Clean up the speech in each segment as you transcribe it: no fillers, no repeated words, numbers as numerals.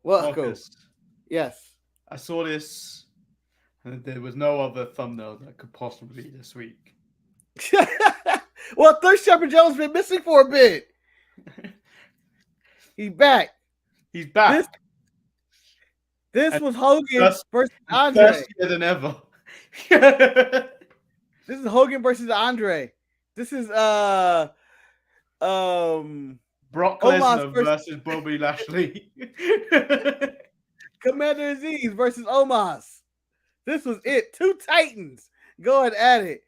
Welcome. Marcus, Yes. I saw this, and there was no other thumbnail that could possibly this week. Well, Thirst Trapper Jones been missing for a bit. He's back. He's back. This was Hogan versus He's Andre. thirstier than ever. This is Hogan versus Andre. This is Brock Omos Lesnar versus Bobby Lashley. Commander Aziz versus Omos. This was it. Two Titans going at it.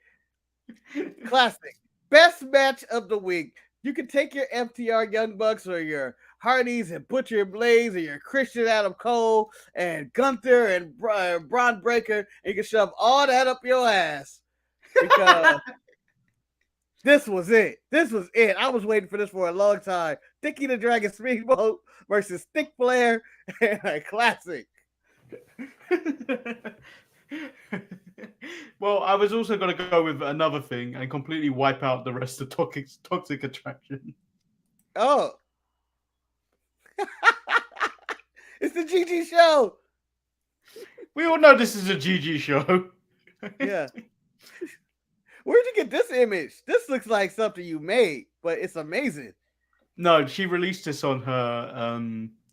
Classic. Best match of the week. You can take your FTR Young Bucks or your Hardys and Butcher and Blaze or your Christian Adam Cole and Gunther and Braun Breaker, and you can shove all that up your ass. Because this was it. This was it. I was waiting for this for a long time. Dickie the Dragon Speedboat versus Stick Flair and a classic. Well, I was also going to go with another thing and completely wipe out the rest of Toxic Attraction. Oh. It's the GG show. We all know this is a GG show. Yeah. Where'd you get this image? This looks like something you made, but it's amazing. No, she released this on her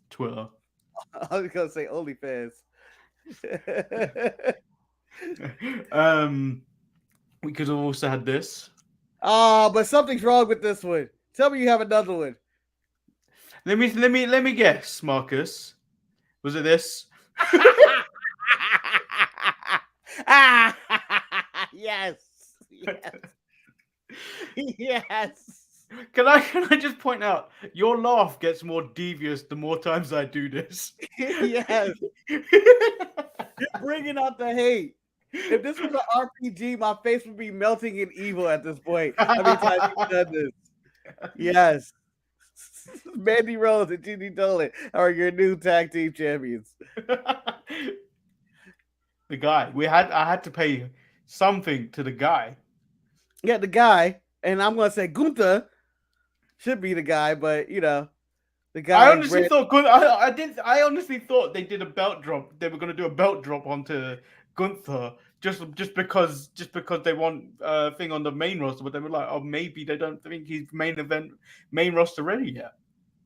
Twitter. I was going to say OnlyFans. We could have also had this. But something's wrong with this one. Tell me you have another one. Let me guess, Marcus. Was it this? Yes. Yes. Can I just point out your laugh gets more devious the more times I do this? Yes. You're bringing out the hate. If this was an RPG, my face would be melting in evil at this point. Every time you've done this. Yes. Mandy Rose and Gigi Dolan are your new tag team champions. The guy. I had to pay something to the guy. Yeah, the guy, and I'm gonna say Gunther should be the guy, but the guy. I honestly thought I honestly thought they did a belt drop. They were gonna do a belt drop onto Gunther just because they want a thing on the main roster, but they were like, oh, maybe they don't think he's main roster ready yet.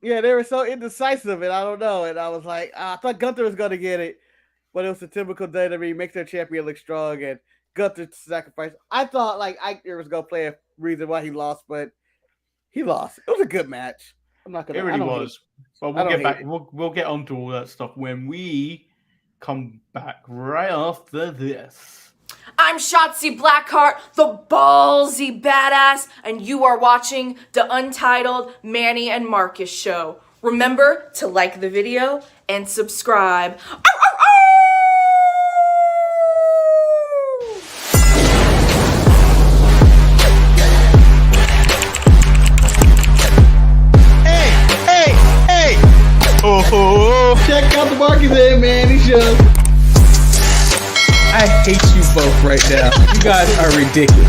Yeah, they were so indecisive, and I don't know. And I was like, I thought Gunther was gonna get it, but it was the typical WWE make their champion look strong, and Gunther sacrifice. I thought like Eichner was gonna play a reason why he lost, but he lost. It was a good match. I'm not gonna. It really was. But we'll get back. We'll get onto all that stuff when we come back right after this. I'm Shotzi Blackheart, the ballsy badass, and you are watching the Untitled Manny and Marcus show. Remember to like the video and subscribe. Hey! Oh! Check out the Marcus and Manny show. I hate you both right now. You guys are ridiculous.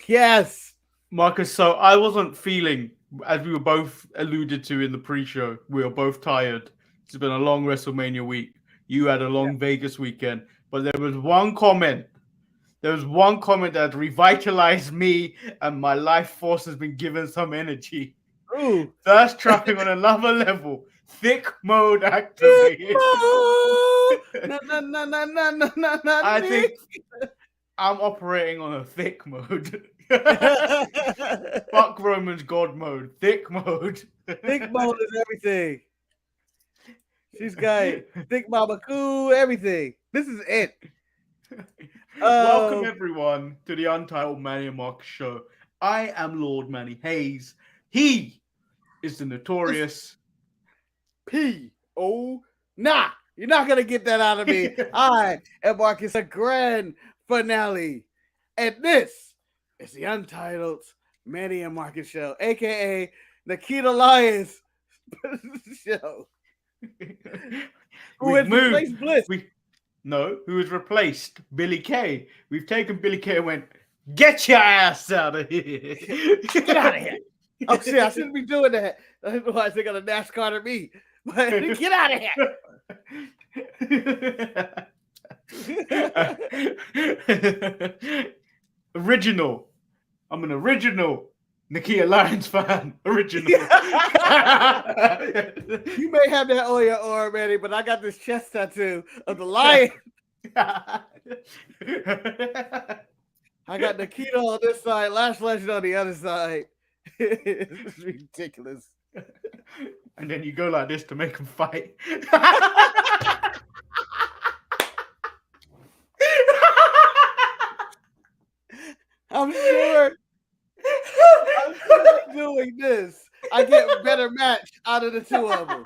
Yes. Marcus, so I wasn't feeling, as we were both alluded to in the pre-show, we were both tired. It's been a long WrestleMania week. You had a long Vegas weekend. But there was one comment. That revitalized me, and my life force has been given some energy. Ooh. Thirst trapping on another level. Thick mode activated. I think I'm operating on a thick mode. Fuck Roman's God mode. Thick mode. Thick mode is everything. She's got thick mama cool, everything. This is it. Welcome everyone to the Untitled Manny and Marcus show. I am Lord Manny Hayes. He is the notorious P.O. Nah, you're not gonna get that out of me. I am Marcus, a grand finale, and this is the Untitled Manny and Marcus show, aka Nikkita Lyons show. Who has replaced Bliss? Who has replaced Billy Kay? We've taken Billy Kay and went, Get your ass out of here. Get out of here. Oh, shit, I shouldn't be doing that. Otherwise, they're going to NASCAR to me. But get out of here. Original. I'm an original Nikkita Lyons fan. Original. You may have that on your arm, Eddie, but I got this chest tattoo of the lion. I got Nikkita on this side, Lash Legend on the other side. It's ridiculous. And then you go like this to make them fight. I'm sure doing this, I get a better match out of the two of them.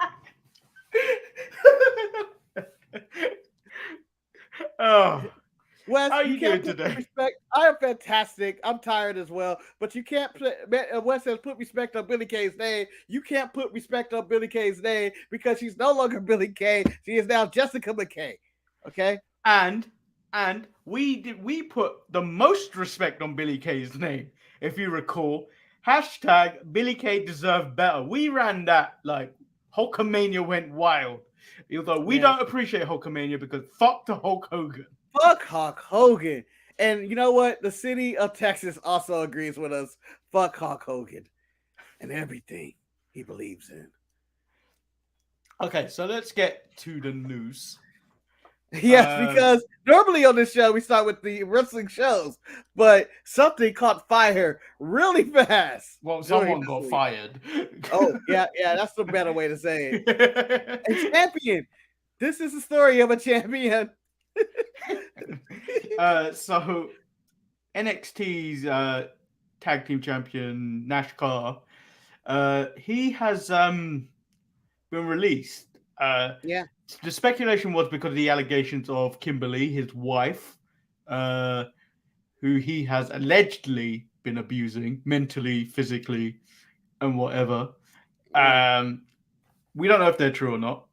Oh, Wes, how are you doing put today? Respect. I am fantastic. I'm tired as well, but you can't Wes says put respect on Billie Kay's name. You can't put respect on Billie Kay's name because she's no longer Billie Kay. She is now Jessica McKay. Okay, and we put the most respect on Billie Kay's name, if you recall. Hashtag Billie Kay deserved better. We ran that like Hulkamania went wild. Although we don't appreciate Hulkamania because fuck the Hulk Hogan. Fuck Hulk Hogan. And you know what? The city of Texas also agrees with us. Fuck Hulk Hogan and everything he believes in. Okay, so let's get to the news. Yes, because normally on this show we start with the wrestling shows, but something caught fire really fast. Well, someone got fired. Oh, yeah, that's the better way to say it. A champion. This is the story of a champion. So NXT's tag team champion Nash, he has been released. The speculation was because of the allegations of Kimberly, his wife, who he has allegedly been abusing mentally, physically, and whatever. We don't know if they're true or not.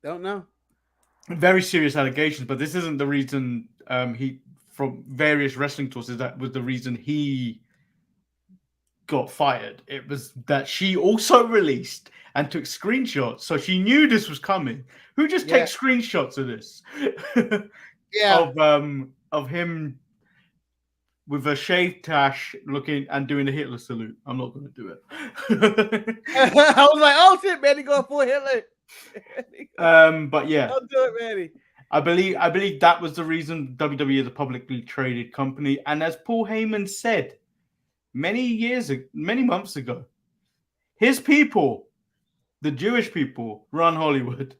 Don't know. Very serious allegations, but this isn't the reason he, from various wrestling sources, that was the reason he got fired. It was that she also released and took screenshots, so she knew this was coming. Who just takes screenshots of this? Of him with a shaved tash looking and doing the Hitler salute. I'm not going to do it. I was like, oh shit, man, he going full Hitler. But yeah, don't do it, Manny. I believe that was the reason WWE is a publicly traded company, and as Paul Heyman said many months ago, his people, the Jewish people, run Hollywood.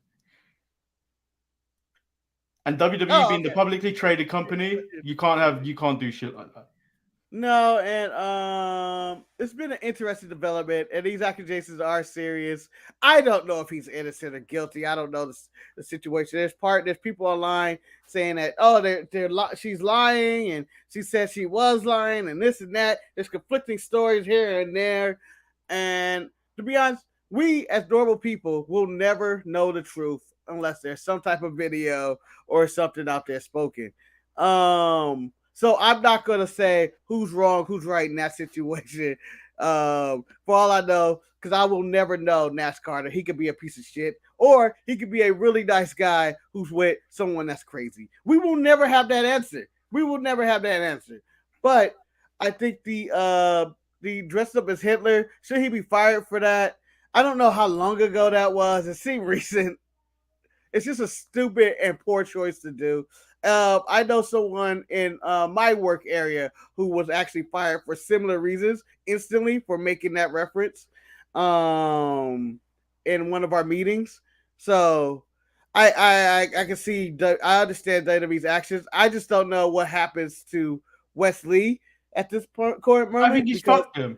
And WWE being the publicly traded company, you can't do shit like that. No, and it's been an interesting development, and these accusations are serious. I don't know if he's innocent or guilty. I don't know the situation. There's people online saying that she's lying, and she said she was lying, and this and that. There's conflicting stories here and there, and to be honest, we as normal people will never know the truth unless there's some type of video or something out there spoken. So I'm not going to say who's wrong, who's right in that situation. For all I know, because I will never know Nash Carter. He could be a piece of shit, or he could be a really nice guy who's with someone that's crazy. We will never have that answer. But I think the dressed up as Hitler, should he be fired for that? I don't know how long ago that was. It seemed recent. It's just a stupid and poor choice to do. I know someone in my work area who was actually fired for similar reasons instantly for making that reference in one of our meetings. So I can see, I understand WWE's actions. I just don't know what happens to Wesley at this current moment. I think he's fucked him.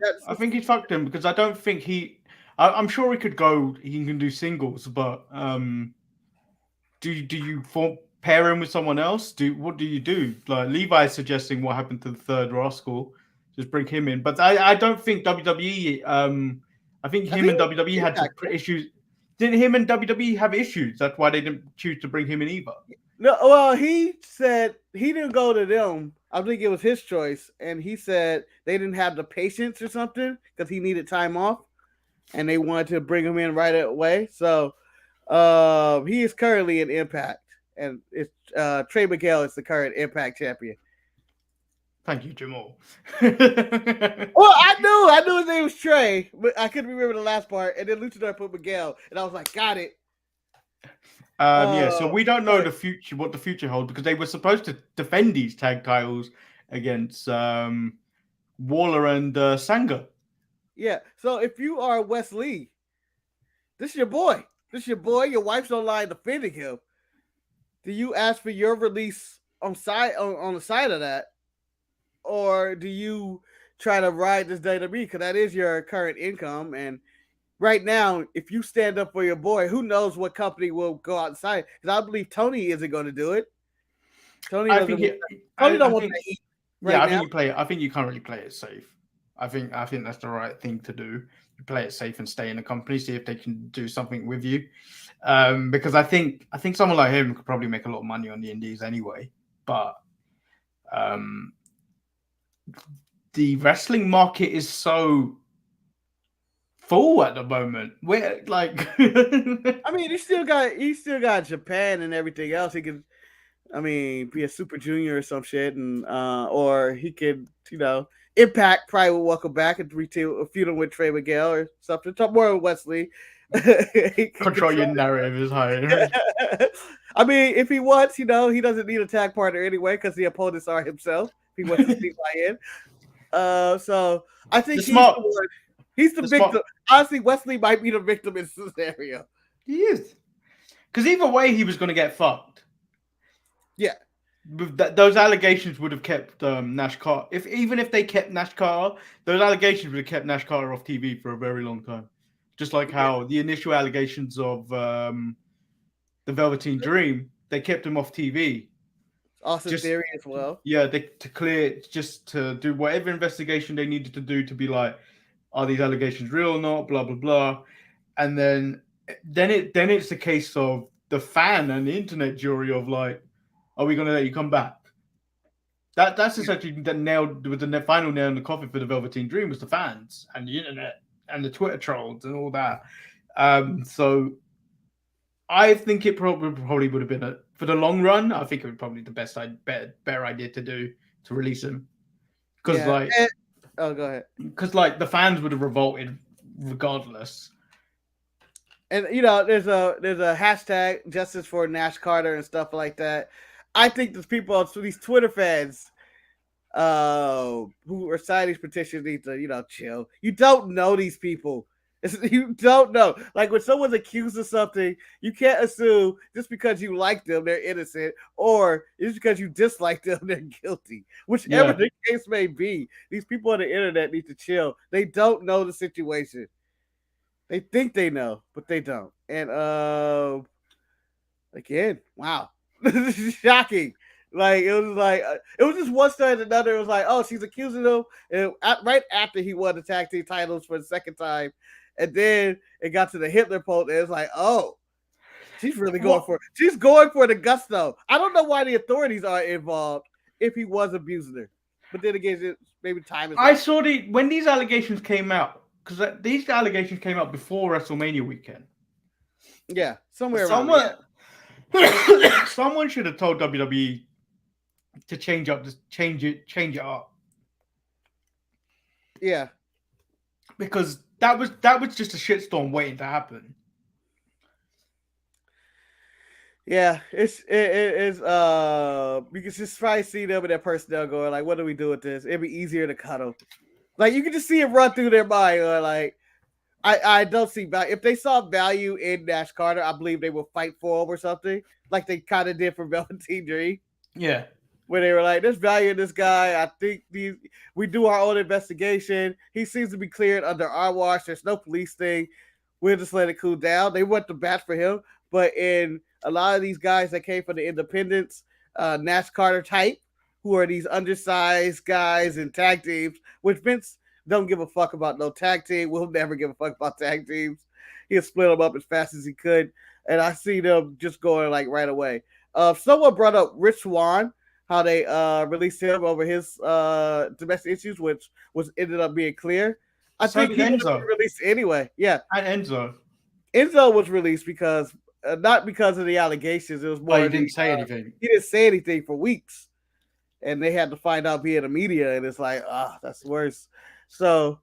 Because I don't think I'm sure he can do singles, but do you pair him with someone else? What do you do? Like Levi's suggesting what happened to the third rascal, just bring him in. But I don't think WWE. I think him and WWE had issues. Didn't him and WWE have issues? That's why they didn't choose to bring him in either. No, well, he said he didn't go to them. I think it was his choice, and he said they didn't have the patience or something because he needed time off, and they wanted to bring him in right away. So, he is currently in Impact, and it's Trey Miguel is the current Impact champion. Thank you, Jamal. Well, I knew his name was Trey, but I couldn't remember the last part. And then Luchador put Miguel, and I was like, got it. Yeah, so we don't know what the future holds, because they were supposed to defend these tag titles against Waller and Sanga. Yeah. So if you are Wes Lee, this is your boy. This is your boy. Your wife's online defending him. Do you ask for your release on the side of that, or do you try to ride this WWE? Because that is your current income, and right now, if you stand up for your boy, who knows what company will go outside? Because I believe Tony isn't going to do it. Tony doesn't. Tony don't want to eat. Right I think now. I think you can't really play it safe. I think that's the right thing to do. You play it safe and stay in the company, see if they can do something with you. Because I think someone like him could probably make a lot of money on the indies anyway. But the wrestling market is so full at the moment. We're like, I mean, he still got Japan and everything else. He could, I mean, be a Super Junior or some shit, and or he could, Impact probably will welcome back and feud him with Trey Miguel or something. Talk more with Wesley. control your narrative is higher. I mean, if he wants, he doesn't need a tag partner anyway because the opponents are himself. If he wants to see Lyons. So I think he's the victim. Smart. Honestly, Wesley might be the victim in this scenario. He is. Because either way, he was going to get fucked. Yeah. Those allegations would have kept Nash Carter. Even if they kept Nash Carter, those allegations would have kept Nash Carter off TV for a very long time. Just like how the initial allegations of the Velveteen Dream, they kept him off TV. Austin Theory as well. Yeah, to do whatever investigation they needed to do to be like, are these allegations real or not? Blah blah blah, and then it's a case of the fan and the internet jury of like, are we going to let you come back? That's essentially the final nail in the coffin for the Velveteen Dream was the fans and the internet and the Twitter trolls and all that. So I think it probably would have been for the long run. I think it would probably be the better idea to do to release him because go ahead. Because the fans would have revolted regardless. And there's a hashtag justice for Nash Carter and stuff like that. I think these Twitter fans who are signing these petitions need to chill. You don't know these people. You don't know. Like when someone's accused of something, you can't assume just because you like them they're innocent, or just because you dislike them they're guilty. Whichever the case may be, these people on the internet need to chill. They don't know the situation. They think they know, but they don't. And again, wow, this is shocking. Like it was just one side and another. It was like, oh, she's accusing him, and right after he won the tag team titles for the second time. And then it got to the Hitler post, and it's like, oh, she's really going for it. She's going for the gusto. I don't know why the authorities aren't involved if he was abusing her. But then again, maybe time is. I saw when these allegations came out, because these allegations came out before WrestleMania weekend. Yeah, somewhere around there. Someone should have told WWE to change it up. Yeah. Because that was just a shitstorm waiting to happen. Yeah, it is. You can just probably see them and their personnel going like, "What do we do with this?" It'd be easier to cut them. Like you can just see it run through their mind. Or like, I don't see value. If they saw value in Nash Carter, I believe they would fight for him or something, like they kind of did for Velveteen Dream. Yeah. Where they were like, there's value in this guy. I think we do our own investigation. He seems to be cleared under our watch. There's no police thing. We'll just let it cool down. They went to bat for him. But in a lot of these guys that came from the independents, Nash Carter type, who are these undersized guys in tag teams, which Vince don't give a fuck about no tag team. We'll never give a fuck about tag teams. He'll split them up as fast as he could. And I see them just going like right away. Someone brought up Rich Swann, how they released him over his domestic issues, which ended up being clear. I So think did he was Enzo. released anyway. Yeah, And Enzo. Enzo was released because not because of the allegations. It was more Oh, he didn't say anything. He didn't say anything for weeks, and they had to find out via the media, and it's like, that's worse. So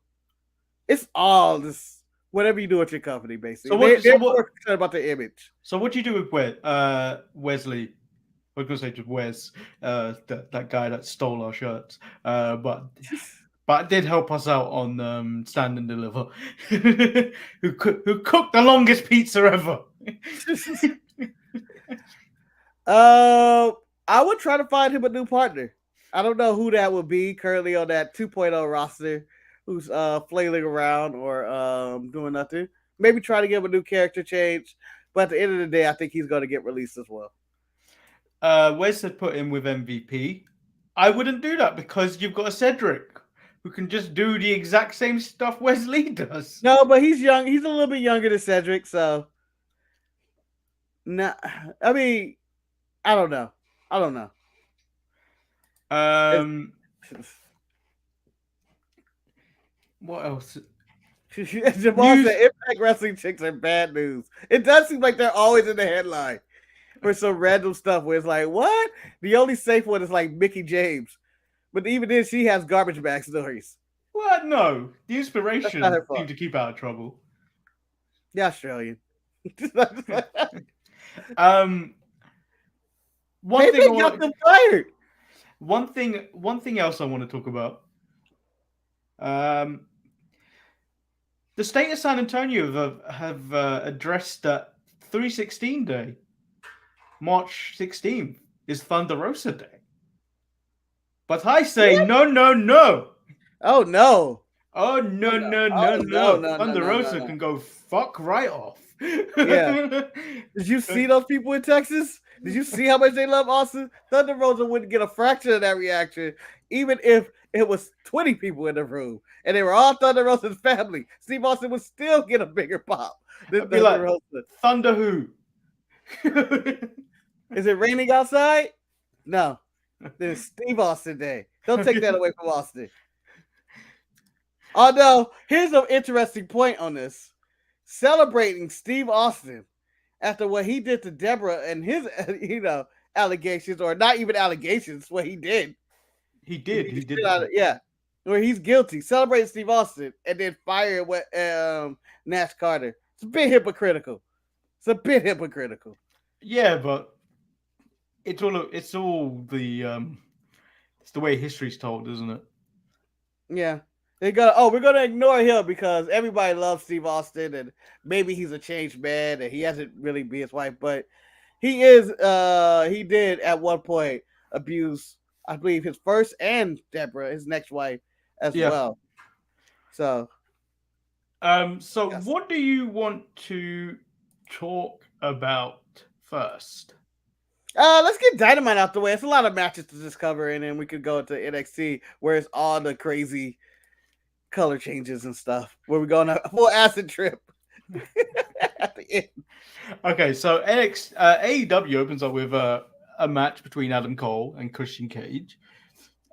it's all this. Whatever you do at your company, basically. They're more concerned about the image. So what do you do with Wesley? I was going to say just Wes, that guy that stole our shirts. But did help us out on Stand and Deliver, who cooked the longest pizza ever. I would try to find him a new partner. I don't know who that would be currently on that 2.0 roster. Who's flailing around or doing nothing. Maybe try to give him a new character change. But at the end of the day, I think he's going to get released as well. Wes had put him with MVP. I wouldn't do that because you've got a Cedric who can just do the exact same stuff Wesley does. No, but he's young. He's a little bit younger than Cedric, so. Nah, I mean, I don't know. What else? Jamal said Impact Wrestling chicks are bad news. It does seem like they're always in the headline for some random stuff where it's like, what? The only safe one is like Mickey James. But even then, she has garbage bag stories. Well, no. The inspiration seemed to keep out of trouble. The Australian. One thing else I want to talk about. The state of San Antonio have addressed that 316 Day, March 16th, is Thunder Rosa Day. But I say no. Oh, no. Oh, no. Thunder Rosa can go fuck right off. Yeah. Did you see those people in Texas? Did you see how much they love Austin? Thunder Rosa wouldn't get a fraction of that reaction, even if it was 20 people in the room and they were all Thunder Rosa's family. Steve Austin would still get a bigger pop than Thunder Rosa. Thunder who? Is it raining outside? No. There's Steve Austin Day. Don't take that away from Austin. Although, here's an interesting point on this. Celebrating Steve Austin after what he did to Deborah and his, allegations, or not even allegations, what he did. He did. Yeah. Where he's guilty. Celebrating Steve Austin and then fire Nash Carter. It's a bit hypocritical. Yeah, but it's the way history's told, isn't it? Yeah. We're gonna ignore him because everybody loves Steve Austin and maybe he's a changed man and he hasn't really been his wife, but he did at one point abuse, I believe, his first and Deborah, his next wife, as well. So yes. What do you want to talk about first? Let's get Dynamite out the way. It's a lot of matches to discover, and then we could go into NXT where it's all the crazy color changes and stuff. Where we go on a full acid trip at the end. Okay, so AEW opens up with a match between Adam Cole and Christian Cage.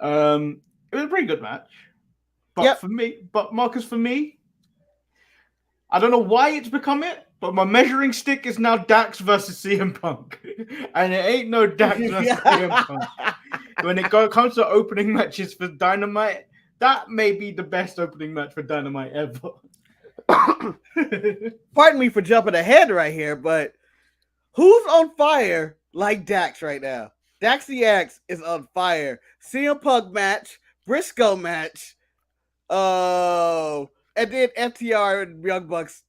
It was a pretty good match. But Marcus, for me, I don't know why it's become it, but my measuring stick is now Dax versus CM Punk. And it ain't no Dax versus CM Punk. When it comes to opening matches for Dynamite, that may be the best opening match for Dynamite ever. Pardon me for jumping ahead right here, but who's on fire like Dax right now? Dax the X is on fire. CM Punk match, Briscoe match, and then FTR and Young Bucks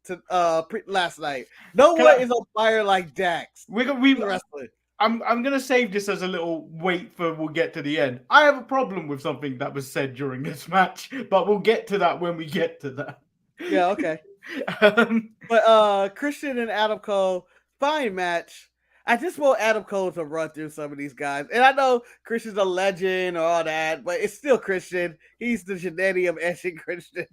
last night. No one is on fire like Dax. I'm gonna save this as a little wait for we'll get to the end. I have a problem with something that was said during this match, but we'll get to that when we get to that. Yeah, okay. But Christian and Adam Cole, fine match. I just want Adam Cole to run through some of these guys. And I know Christian's a legend or all that, but it's still Christian. He's the genetic of Ashton Christian.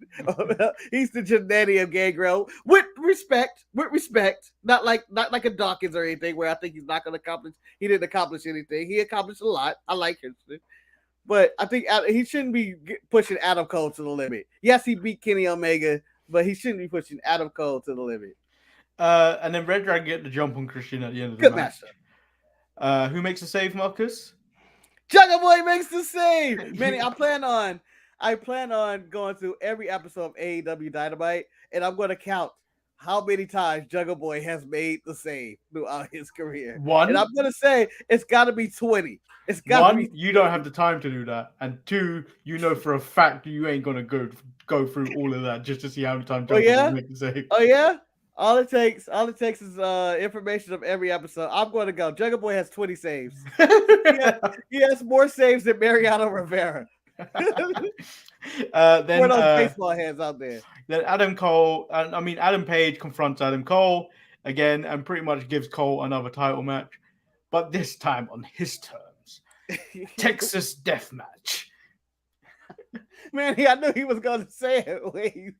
He's the genetic of Gangrel. With respect. Not like a Dawkins or anything where I think he's not going to accomplish. He didn't accomplish anything. He accomplished a lot. I like Christian. But I think he shouldn't be pushing Adam Cole to the limit. Yes, he beat Kenny Omega, but he shouldn't be pushing Adam Cole to the limit. And then Red Dragon get the jump on Christian at the end of the Good match. Who makes the save, Marcus? Jungle Boy makes the save. Manny, I plan on going through every episode of AEW Dynamite, and I'm going to count how many times Jungle Boy has made the save throughout his career. One. And I'm going to say it's got to be 20. It's got to be 20. You don't have the time to do that. And two, you know for a fact you ain't going to go through all of that just to see how many times Jungle Boy makes the save. Oh, yeah? All it takes is information of every episode. I'm going to go. Jungle Boy has 20 saves. he has more saves than Mariano Rivera. Then for those baseball hands out there. Then Adam Page confronts Adam Cole again and pretty much gives Cole another title match, but this time on his terms. Texas Death Match. Man, I knew he was going to say it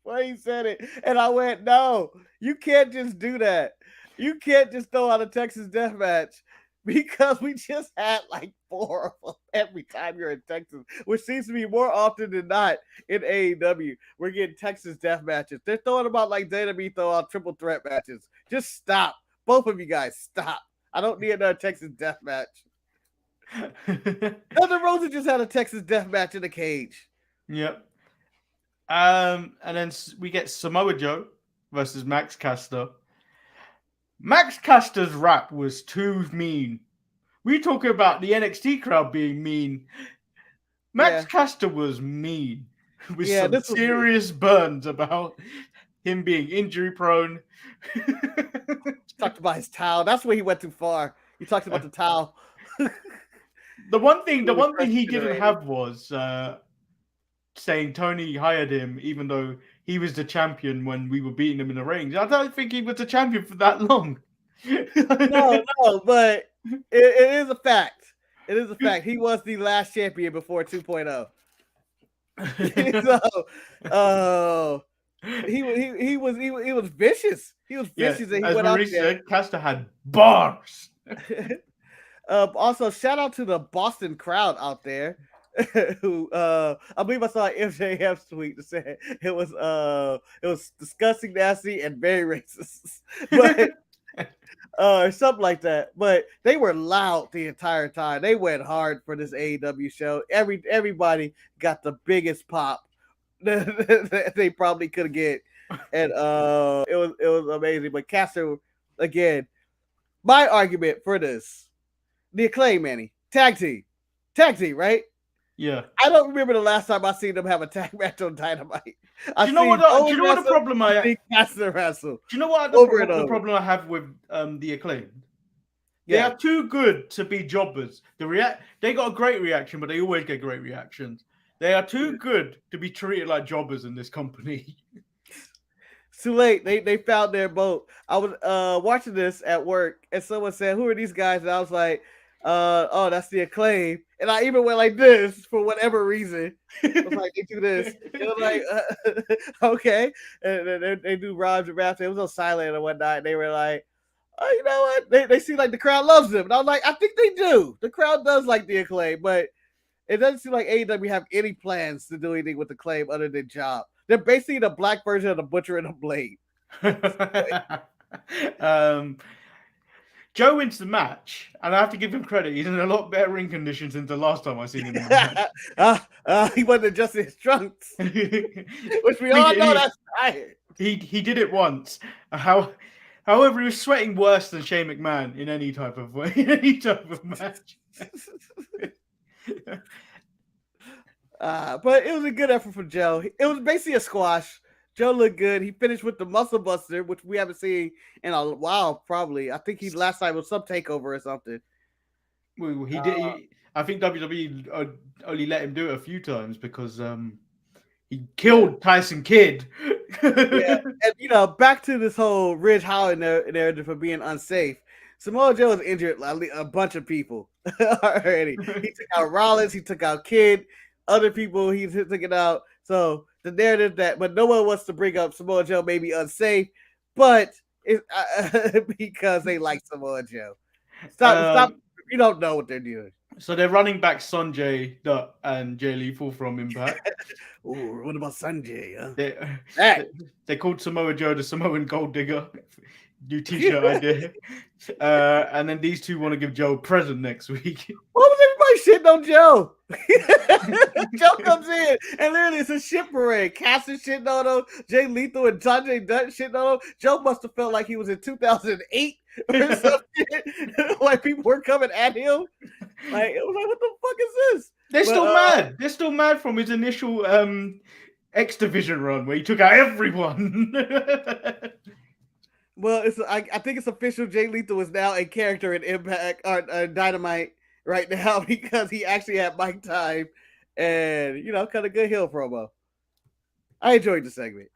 when he said it. And I went, no, you can't just do that. You can't just throw out a Texas Death Match because we just had like 4 of them every time you're in Texas, which seems to be more often than not in AEW. We're getting Texas Death Matches. They're throwing about like WWE throw out triple threat matches. Just stop. Both of you guys, stop. I don't need another Texas Death Match. Thunder Rosa just had a Texas Death Match in the cage. Yep. And then we get Samoa Joe versus Max Caster. Max Caster's rap was too mean. We talking about the NXT crowd being mean. Max Caster was mean with some serious burns about him being injury prone. Talked about his towel. That's where he went too far. He talked about the towel. The one thing he didn't have was saying Tony hired him, even though he was the champion when we were beating him in the rings. I don't think he was the champion for that long. No, but it is a fact. It is a fact. He was the last champion before 2.0. He was vicious. He was vicious, and he went out there. Said, Caster had bars. Also, shout out to the Boston crowd out there. Who I believe I saw an MJF tweet that said it was disgusting, nasty, and very racist, but something like that. But they were loud the entire time. They went hard for this AEW show. Everybody got the biggest pop that they probably could get, and it was amazing. But Caster, again, my argument for this, the Acclaim, Manny, tag team, right? Yeah, I don't remember the last time I seen them have a tag match on Dynamite. Do you know what the problem I have? Do you know what the problem I have with the Acclaim? They are too good to be jobbers. They got a great reaction, but they always get great reactions. They are too good to be treated like jobbers in this company. It's too late. They found their boat. I was watching this at work, and someone said, "Who are these guys?" And I was like, "Oh, that's the Acclaim." And I even went like this for whatever reason. I was like, they do this. It was like, okay. And they do rhymes and raps. It was so silent and whatnot. And they were like, oh, you know what? They seem like the crowd loves them. And I was like, I think they do. The crowd does like the Acclaim, but it doesn't seem like AEW have any plans to do anything with the Acclaim other than job. They're basically the black version of the Butcher and the Blade. Joe wins the match, and I have to give him credit. He's in a lot better ring conditions than the last time I seen him. He wasn't adjusting his trunks, which we all know that's tired. He did it once. However, he was sweating worse than Shane McMahon in any type of way, in any type of match. But it was a good effort from Joe. It was basically a squash. Joe looked good. He finished with the Muscle Buster, which we haven't seen in a while, probably. I think last time was some takeover or something. Well, he did. I think WWE only let him do it a few times because he killed Tyson Kidd. And back to this whole Ridge Holland narrative for being unsafe. Samoa Joe has injured a bunch of people already. He took out Rollins, he took out Kid, other people he's taking out. So the narrative but no one wants to bring up Samoa Joe may be unsafe, but it's because they like Samoa Joe. Stop! You don't know what they're doing. So they're running back Sanjay Dutt and Jay Lethal from Impact. Ooh, what about Sanjay? Huh? They called Samoa Joe the Samoan Gold Digger. New t-shirt idea. And then these two want to give Joe a present next week. What was everybody shitting on Joe? Joe comes in and literally it's a shit parade. Cass is shitting on him. Jay Lethal and Sanjay Dutt shitting on him. Joe must have felt like he was in 2008 or something. Like people were coming at him. Like it was like, what the fuck is this? They're still mad. They're still mad from his initial X Division run where he took out everyone. Well, I think it's official. Jay Lethal is now a character in Impact or Dynamite right now because he actually had mic time and kind of good heel promo. I enjoyed the segment.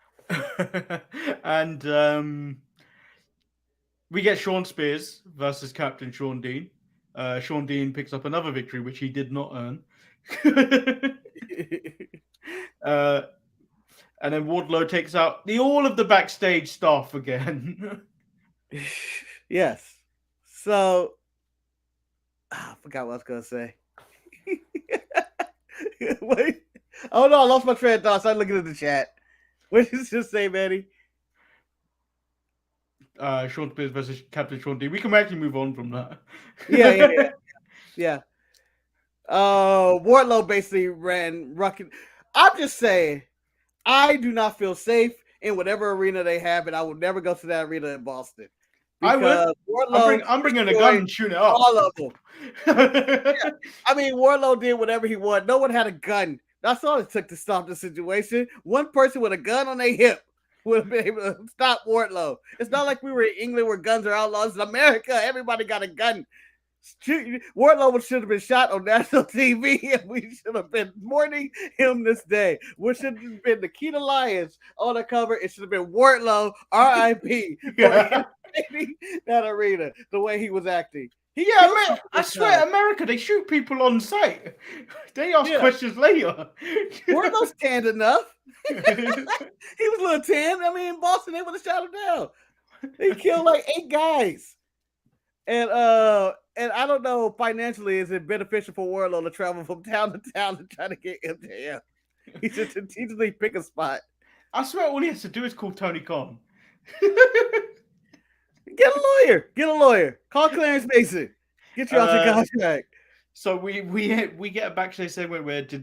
And we get Sean Spears versus Captain Sean Dean. Sean Dean picks up another victory, which he did not earn. And then Wardlow takes out all of the backstage staff again. Yes. So, I forgot what I was going to say. Wait. Oh, no, I lost my train of thought. So I'm looking at the chat. What did you just say, Manny? Sean Spears versus Captain Sean Dean. We can actually move on from that. Yeah. Wardlow basically ran rucking. I'm just saying, I do not feel safe in whatever arena they have, and I will never go to that arena in Boston. I would. I'm bringing a gun and shooting it up. All of them. Yeah. I mean, Wardlow did whatever he wanted. No one had a gun. That's all it took to stop the situation. One person with a gun on their hip would have been able to stop Wardlow. It's not like we were in England where guns are outlaws. In America, everybody got a gun. Wardlow should have been shot on national TV, and we should have been mourning him this day. Which should have been Nikkita Lyons on the cover. It should have been Wardlow, R.I.P. that arena, the way he was acting. Man, I swear, America, they shoot people on sight. They ask questions later. Wardlow's tanned enough. He was a little tan. I mean, in Boston, they would have shot him down. They killed like 8 guys. And I don't know financially, is it beneficial for Wardlow to travel from town to town to try to get MJF? He should strategically pick a spot. I swear, all he has to do is call Tony Khan. Get a lawyer. Call Clarence Mason. Get you out the contract. So we get a backstage segment where the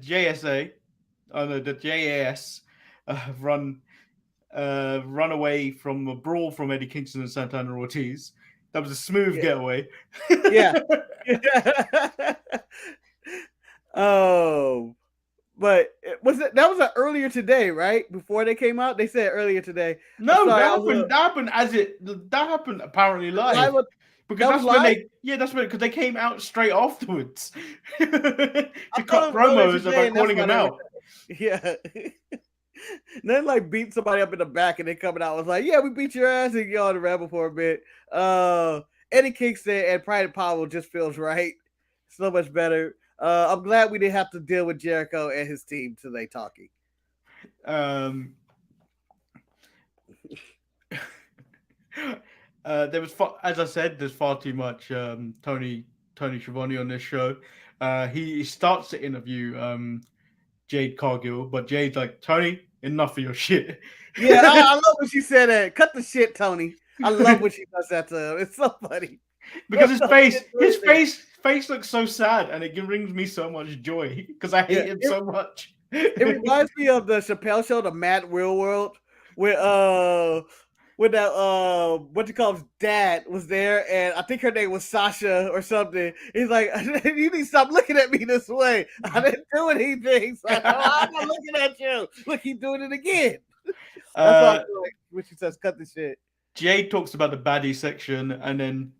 JAS run away from a brawl from Eddie Kingston and Santana Ortiz. That was a smooth getaway. Yeah. Oh, but that was earlier today, right? Before they came out, they said earlier today. No, that happened apparently live. Because because they came out straight afterwards to cut promos about calling him out. Yeah. Then like beat somebody up in the back and they coming out was like, yeah, we beat your ass and y'all on the Rebel for a bit. Eddie Kingston and Pride and Power just feels right. So much better. I'm glad we didn't have to deal with Jericho and his team today talking. There was, as I said, there's far too much Tony Schiavone on this show. He starts to interview Jade Cargill, but Jade's like, Tony, enough of your shit. Yeah, I love when she said that. Cut the shit, Tony. I love when she does that to him. It's so funny. Because his face looks so sad, and it brings me so much joy because I hate him so much. It reminds me of the Chappelle Show, the Mad Real World, where that what you call his dad was there, and I think her name was Sasha or something. He's like, you need to stop looking at me this way. I didn't do anything. So I'm not looking at you. Look, he's doing it again. That's all like when she says, cut the shit. Jade talks about the baddie section, and then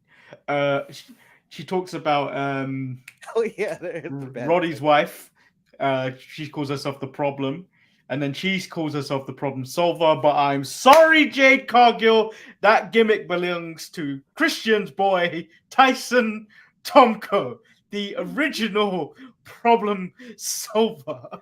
she talks about Roddy's wife. She calls herself the problem. And then she calls herself the problem solver. But I'm sorry, Jade Cargill. That gimmick belongs to Christian's boy, Tyson Tomko, the original problem solver.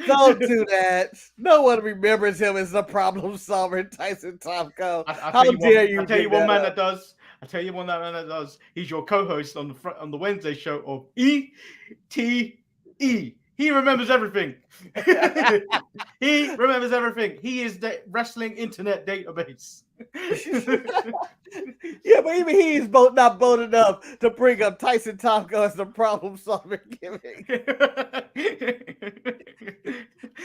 Don't do that. No one remembers him as the problem solver, Tyson Tomko. How dare you? I tell you one man that does. I tell you one man that does. He's your co-host on the Wednesday show of ETE. He remembers everything. He remembers everything. He is the wrestling internet database. Yeah, but even he is not bold enough to bring up Tyson Tomko as the problem solver gimmick.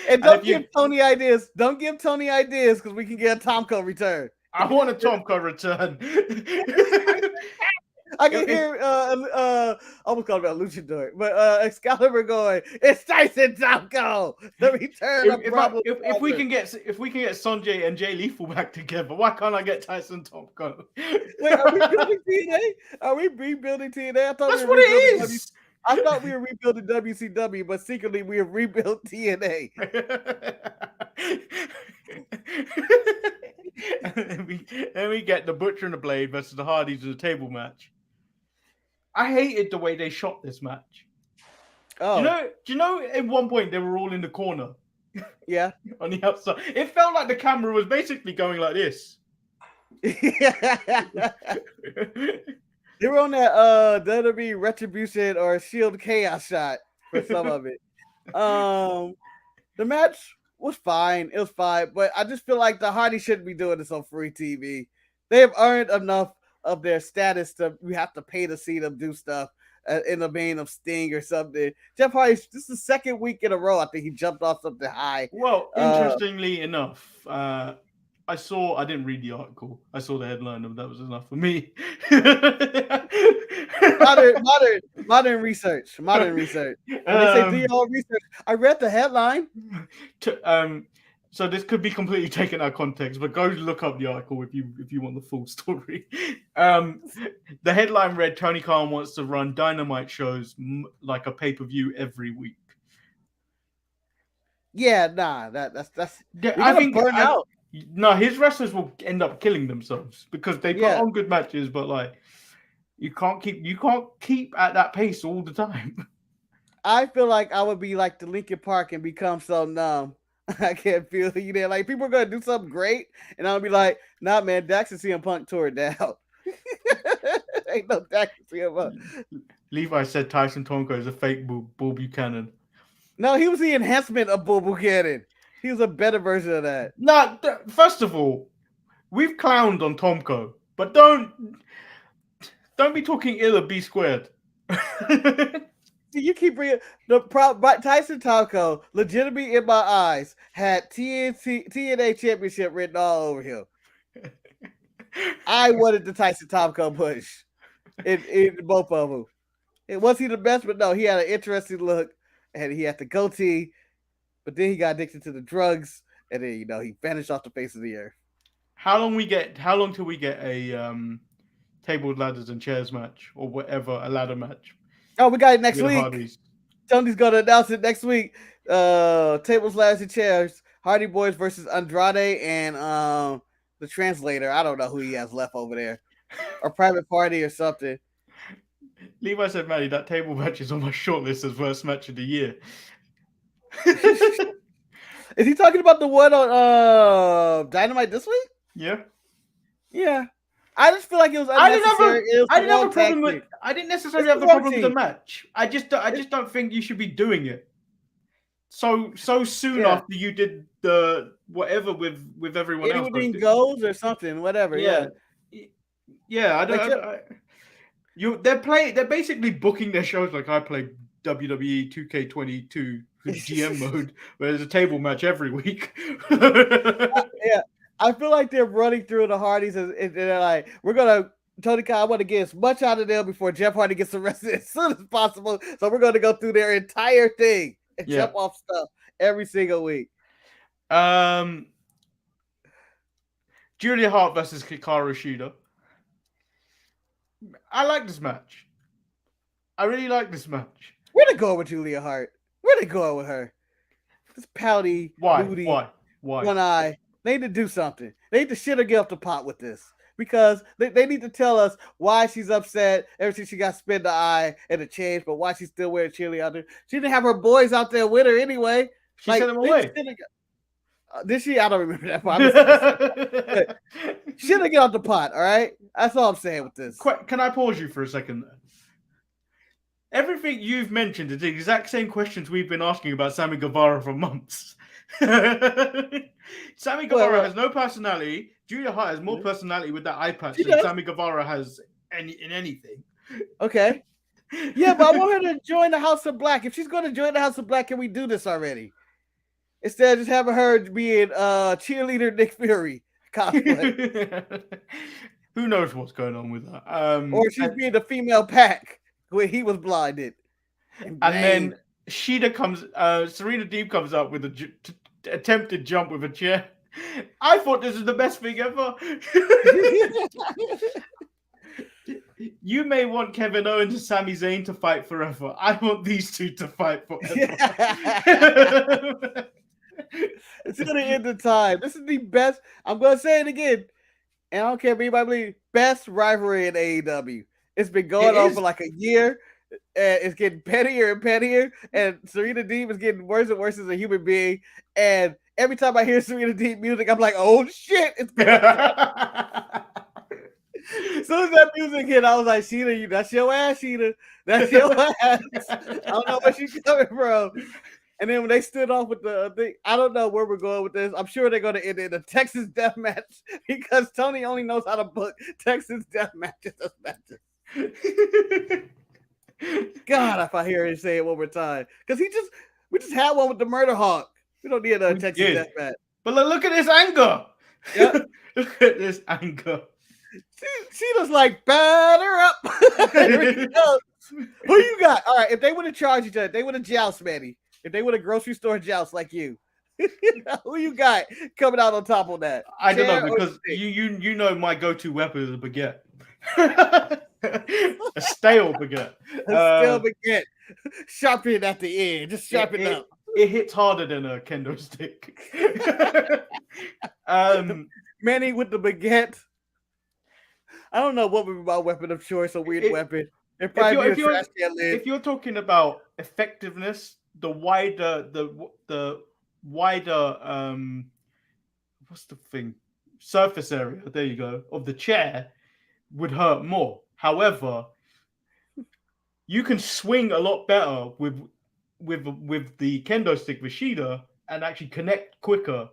And don't give Tony ideas. Don't give Tony ideas because we can get a Tomko return. I want a Tomko return. I can hear I almost called him a luchador, but Excalibur going, it's Tyson Tomko, the return of problem. If we can get Sanjay and Jay Lethal back together, why can't I get Tyson Tomko? Wait, are we building TNA? Are we rebuilding TNA? I thought that's what it is. I thought we were rebuilding WCW, but secretly we have rebuilt TNA. and we get the Butcher and the Blade versus the Hardys in a table match. I hated the way they shot this match. Oh, do you know? At one point they were all in the corner. Yeah, on the outside. It felt like the camera was basically going like this. They were on that WWE Retribution or Shield Chaos shot for some of it. The match was fine. It was fine, but I just feel like the Hardys shouldn't be doing this on free TV. They have earned enough of their status to we have to pay to see them do stuff in the vein of Sting or something. Jeff Hardy, this is the second week in a row. I think he jumped off something high. Well, interestingly enough, I didn't read the article. I saw the headline, and that was enough for me. modern research. When they say do your own research, I read the headline. So this could be completely taken out of context, but go look up the article if you want the full story. The headline read, Tony Khan wants to run Dynamite shows like a pay-per-view every week. Yeah, nah, that's I think burn out. No, his wrestlers will end up killing themselves because they put on good matches, but like you can't keep at that pace all the time. I feel like I would be like the Linkin Park and become so numb. I can't feel you there. Like people are gonna do something great, and I'll be like, "Nah, man, Dax and CM Punk tore it down." Ain't no Dax and CM Punk. Levi said Tyson Tomko is a fake Bull Buchanan. No, he was the enhancement of Bull Buchanan. He was a better version of that. No, first of all, we've clowned on Tomko, but don't be talking ill of B Squared. You keep bringing the problem. Tyson Tomko, legitimately in my eyes, had TNA Championship written all over him. I wanted the Tyson Tomko push in both of them. Was he the best? But no, he had an interesting look, and he had the goatee. But then he got addicted to the drugs, and then he vanished off the face of the earth. How long till we get a table, ladders, and chairs match, or whatever, a ladder match? Oh, we got it next week. Hardys. Tony's gonna announce it next week. Tables, ladders, and chairs. Hardy Boys versus Andrade and the translator. I don't know who he has left over there, or Private Party or something. Levi said, "Manny, that table match is on my shortlist as worst match of the year." Is he talking about the one on Dynamite this week? Yeah. I just feel like it was unnecessary. I didn't have a problem with. I didn't necessarily have the problem with the match. I just don't think you should be doing it so soon after you did the whatever with everyone else. Anything goes or something, whatever. Yeah. I don't. They're basically booking their shows like I play WWE 2K22 GM mode, where there's a table match every week. I feel like they're running through the Hardys and they're like, Tony Khan, I want to get as much out of them before Jeff Hardy gets arrested as soon as possible. So we're going to go through their entire thing and jump off stuff every single week. Julia Hart versus Hikaru Shida. I like this match. I really like this match. Where they going with Julia Hart? Where they going with her? this pouty, Why? moody, Why? one eye. They need to do something. They need to shit or get off the pot with this. Because they need to tell us why she's upset ever since she got spin the eye and the change, but why she's still wearing chili out there. She didn't have her boys out there with her anyway. She sent them away. Did she? I don't remember that part. She didn't get off the pot, all right? That's all I'm saying with this. Can I pause you for a second? Everything you've mentioned is the exact same questions we've been asking about Sammy Guevara for months. Sammy Guevara has no personality. Julia Hart has more personality with that eye patch than Sammy Guevara has in anything. Okay. Yeah, but I want her to join the House of Black. If she's going to join the House of Black, can we do this already? Instead of just having her being cheerleader Nick Fury cosplay. Who knows what's going on with that? Or she's being the female Pac when he was blinded. And then Shida Serena Deeb comes up with a attempted jump with a chair. I thought this was the best thing ever. You may want Kevin Owens and Sami Zayn to fight forever. I want these two to fight forever. It's going to end the time. This is the best. I'm going to say it again. And I don't care if anybody believes, best rivalry in AEW. It's been going on for like a year. And it's getting pettier and pettier. And Serena Deeb is getting worse and worse as a human being. And every time I hear Serena Deeb music, I'm like, oh shit, it's going on. As soon as that music hit, I was like, Sheeta, that's your ass, Sheeta. That's your ass. I don't know where she's coming from. And then when they stood off with the thing, I don't know where we're going with this. I'm sure they're going to end it in a Texas death match because Tony only knows how to book Texas death matches. God, if I hear him say it one more time. Because we just had one with the Murder Hawk. We don't need a Texas death match. But look at this anger. Yep. Look at this anger. She was like, batter up. Who you got? All right, if they would have charged each other, they would have joust, Manny. If they would have grocery store joust like you, who you got coming out on top of that? I don't know, because you know my go-to weapon is a baguette. A stale baguette. A stale baguette. Sharpen at the end. Just sharpen up. It hits harder than a kendo stick. Manny with the baguette. I don't know what would be my weapon of choice, a weird weapon. If you're talking about effectiveness, the wider what's the thing? Surface area, there you go, of the chair would hurt more. However, you can swing a lot better with the kendo stick with Shida and actually connect quicker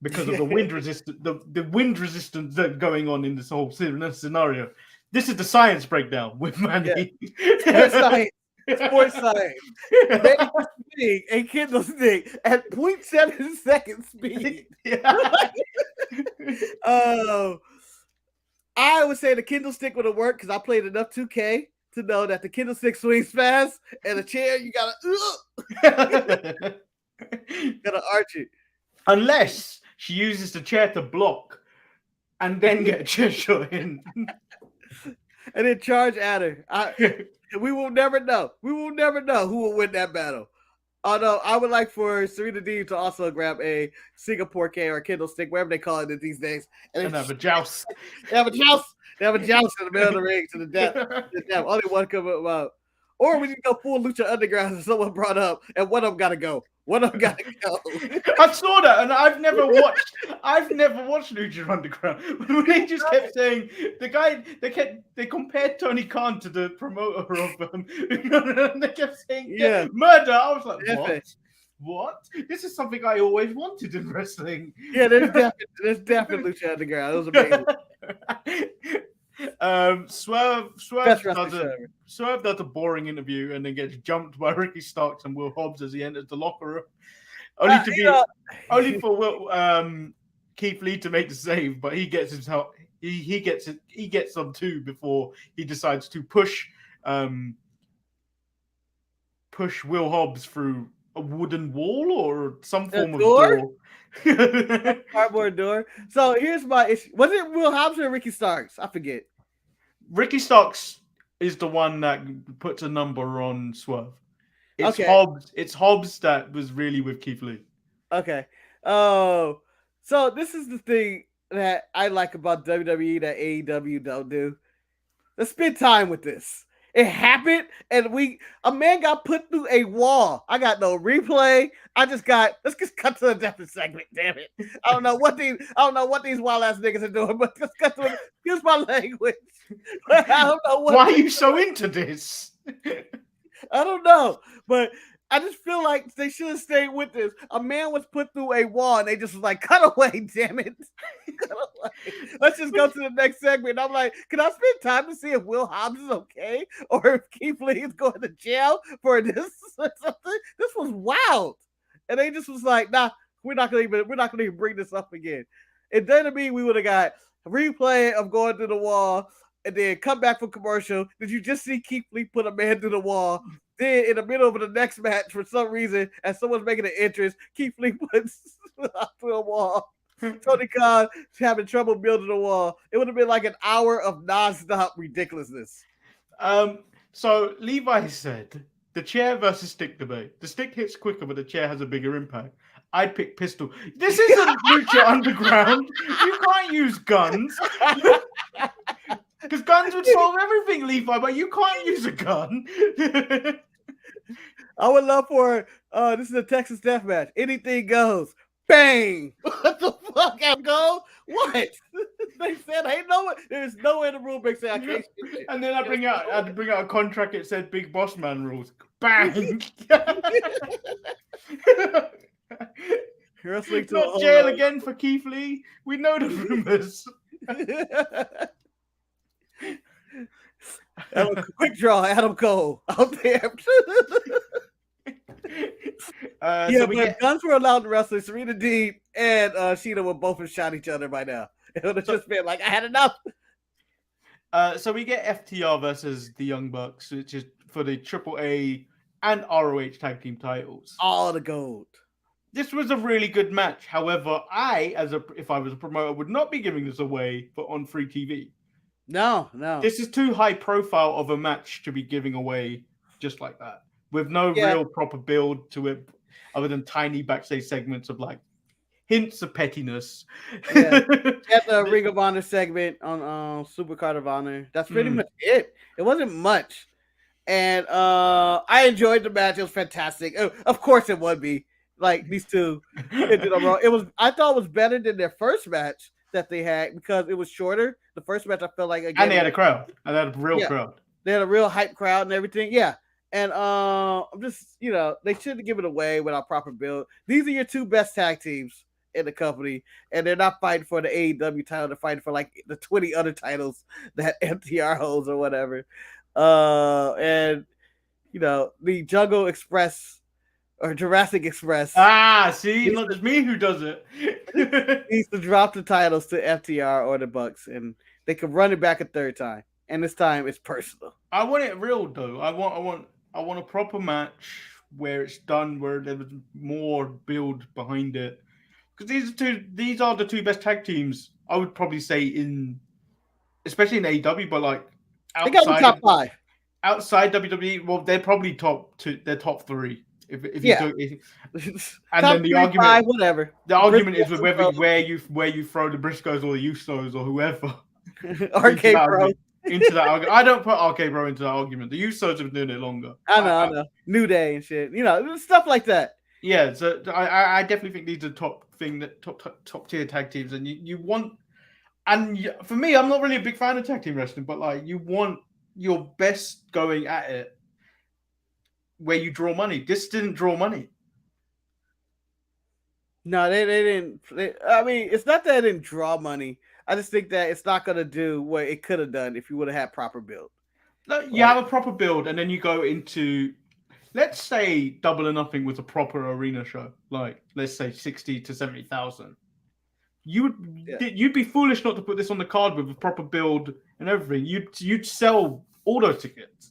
because of the wind resistance, the wind resistance that's going on in this whole scenario. This is the science breakdown with Manny. Yeah. Sports science. Speed, a kendo stick at 0.7 second speed. I would say the kendo stick would have worked because I played enough 2K to know that the kendo stick swings fast and a chair you gotta arch it. Unless she uses the chair to block and then get a chair shot in. And then charge at her. We will never know. We will never know who will win that battle. Although I would like for Serena Deeb to also grab a Singapore K or a kendo stick, whatever they call it these days, and have a joust. They have a joust in the middle of the ring to the death. Only one come out. Or we can go full Lucha Underground, as someone brought up, and one of them got to go. One of them got to go. I saw that, and I've never watched Lucha Underground. They just kept saying they compared Tony Khan to the promoter of them. And they kept saying murder. I was like, what? This is something I always wanted in wrestling. Yeah, there's definitely Lucha Underground. It was amazing. Swerve does a boring interview and then gets jumped by Ricky Starks and Will Hobbs as he enters the locker room, only for Keith Lee to make the save, but he gets his help. He gets them too before he decides to push Will Hobbs through a wooden wall or some form of door. Cardboard door. So here's my issue. Was it Will Hobbs or Ricky Starks? I forget. Ricky Starks is the one that puts a number on Swerve. It's okay. Hobbs. It's Hobbs that was really with Keith Lee. Okay. Oh, so this is the thing that I like about WWE that AEW don't do. Let's spend time with this. It happened, and a man got put through a wall. I got no replay. Let's just cut to a different segment. Damn it! I don't know what these wild ass niggas are doing, but just cut to use my language. I don't know Why are you so into this? I don't know, but I just feel like they should have stayed with this. A man was put through a wall, and they just was like, "Cut away, damn it! Cut away. Let's just go to the next segment." I'm like, "Can I spend time to see if Will Hobbs is okay, or if Keith Lee is going to jail for this or something?" This was wild, and they just was like, "Nah, we're not gonna even bring this up again." And then to me, we would have got a replay of going through the wall. And then come back from commercial. Did you just see Keith Lee put a man through the wall? Then in the middle of the next match, for some reason, as someone's making an entrance, Keith Lee puts through a wall. Tony Khan having trouble building a wall. It would have been like an hour of nonstop ridiculousness. So Levi said the chair versus stick debate. The stick hits quicker, but the chair has a bigger impact. I'd pick pistol. This isn't Lucha Underground. You can't use guns. Because guns would solve everything, Levi, but you can't use a gun. I would love for this is a Texas death match. Anything goes. Bang! What the fuck? I go? What? They said there's no way in the rule book say I can't. And then I had to bring out a contract that said Big Boss Man rules. Bang! Wrestling to not jail again for Keith Lee. We know the rumors. Quick draw, Adam Cole out there. But guns were allowed to wrestle. Serena Deeb and Shida would both have shot each other by now. It would have just been like, I had enough. So we get FTR versus the Young Bucks, which is for the AAA and ROH tag team titles. All the gold. This was a really good match. However, if I was a promoter, would not be giving this away on free TV. No. This is too high profile of a match to be giving away just like that, with no real proper build to it, other than tiny backstage segments of like hints of pettiness. Yeah, the Ring of Honor segment on Supercard of Honor. That's pretty much it. It wasn't much, and I enjoyed the match. It was fantastic. Of course, it would be like these two. I thought it was better than their first match that they had because it was shorter. The first match I felt like and they had a crowd. And they had a real crowd. They had a real hype crowd and everything. Yeah. And I'm just, they shouldn't give it away without proper build. These are your two best tag teams in the company, and they're not fighting for the AEW title. They're fighting for like the 20 other titles that MTR holds or whatever. And the Jungle Express or Jurassic Express. See, not just me who does it. Needs to drop the titles to FTR or the Bucks, and they can run it back a third time. And this time it's personal. I want it real though. I want a proper match where it's done, where there was more build behind it. Because these are the two best tag teams I would probably say especially in AEW, but like outside, they got the top 5. Outside WWE, well, they're probably top 2. They're top 3. If and then the 3, argument, 5, whatever. The argument is with where you throw the Briscoes or the Usos or whoever. RK Bro. Into that argument. I don't put RK Bro into that argument. The Usos have been doing it longer. I know. New Day and shit. Stuff like that. Yeah, so I definitely think these are top tier tag teams, and you want. And for me, I'm not really a big fan of tag team wrestling, but like you want your best going at it, where you draw money. This didn't draw money. No, they didn't. I mean, it's not that it didn't draw money. I just think that it's not going to do what it could have done if you would have had proper build. No, you have a proper build, and then you go into, let's say, Double or Nothing was a proper arena show, like let's say 60 to 70,000. You'd be foolish not to put this on the card with a proper build and everything. You'd sell all those tickets,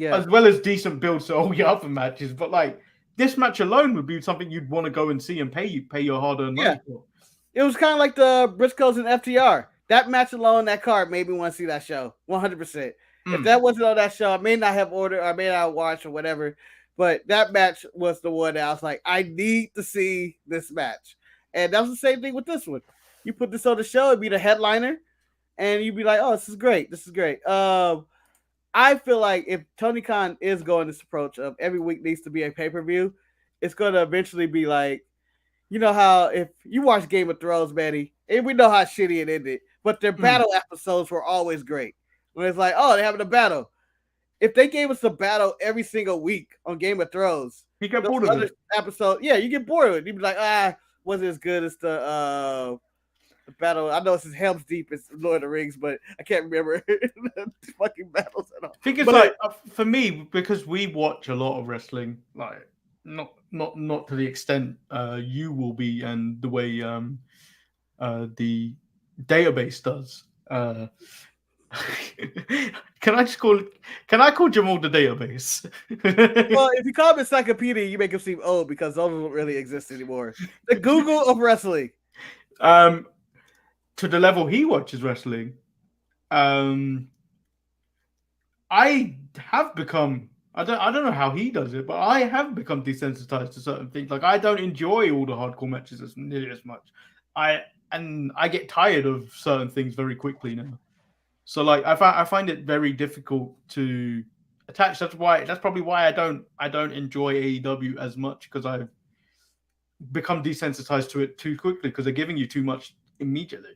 as well as decent builds to all your other matches. But like this match alone would be something you'd want to go and see and pay your hard-earned money for. It was kind of like the Briscoes and FTR. That match alone, that card made me want to see that show. 100%. If that wasn't on that show, I may not have ordered, I may not have watched or whatever. But that match was the one that I was like, I need to see this match. And that was the same thing with this one. You put this on the show, it'd be the headliner, and you'd be like, oh, this is great. This is great. I feel like if Tony Khan is going this approach of every week needs to be a pay-per-view, it's going to eventually be like, you know how if you watch Game of Thrones, Manny, and we know how shitty it ended, but their battle episodes were always great. When it's like, oh, they're having a battle. If they gave us a battle every single week on Game of Thrones, you get bored of it. Episode, yeah, you get bored of it. You'd be like, wasn't as good as the battle. I know it's as Helm's Deep as Lord of the Rings, but I can't remember the fucking battles at all. I think it's like for me, because we watch a lot of wrestling, like not to the extent you will be, and the way the database does. Can I call Jamal the database? Well, if you call him encyclopedia, you make him seem old because those don't really exist anymore. The Google of wrestling. To the level he watches wrestling, I have become. I don't know how he does it, but I have become desensitized to certain things. Like I don't enjoy all the hardcore matches as nearly as much. I get tired of certain things very quickly now. So like I find it very difficult to attach. That's probably why I don't enjoy AEW as much, because I've become desensitized to it too quickly because they're giving you too much immediately.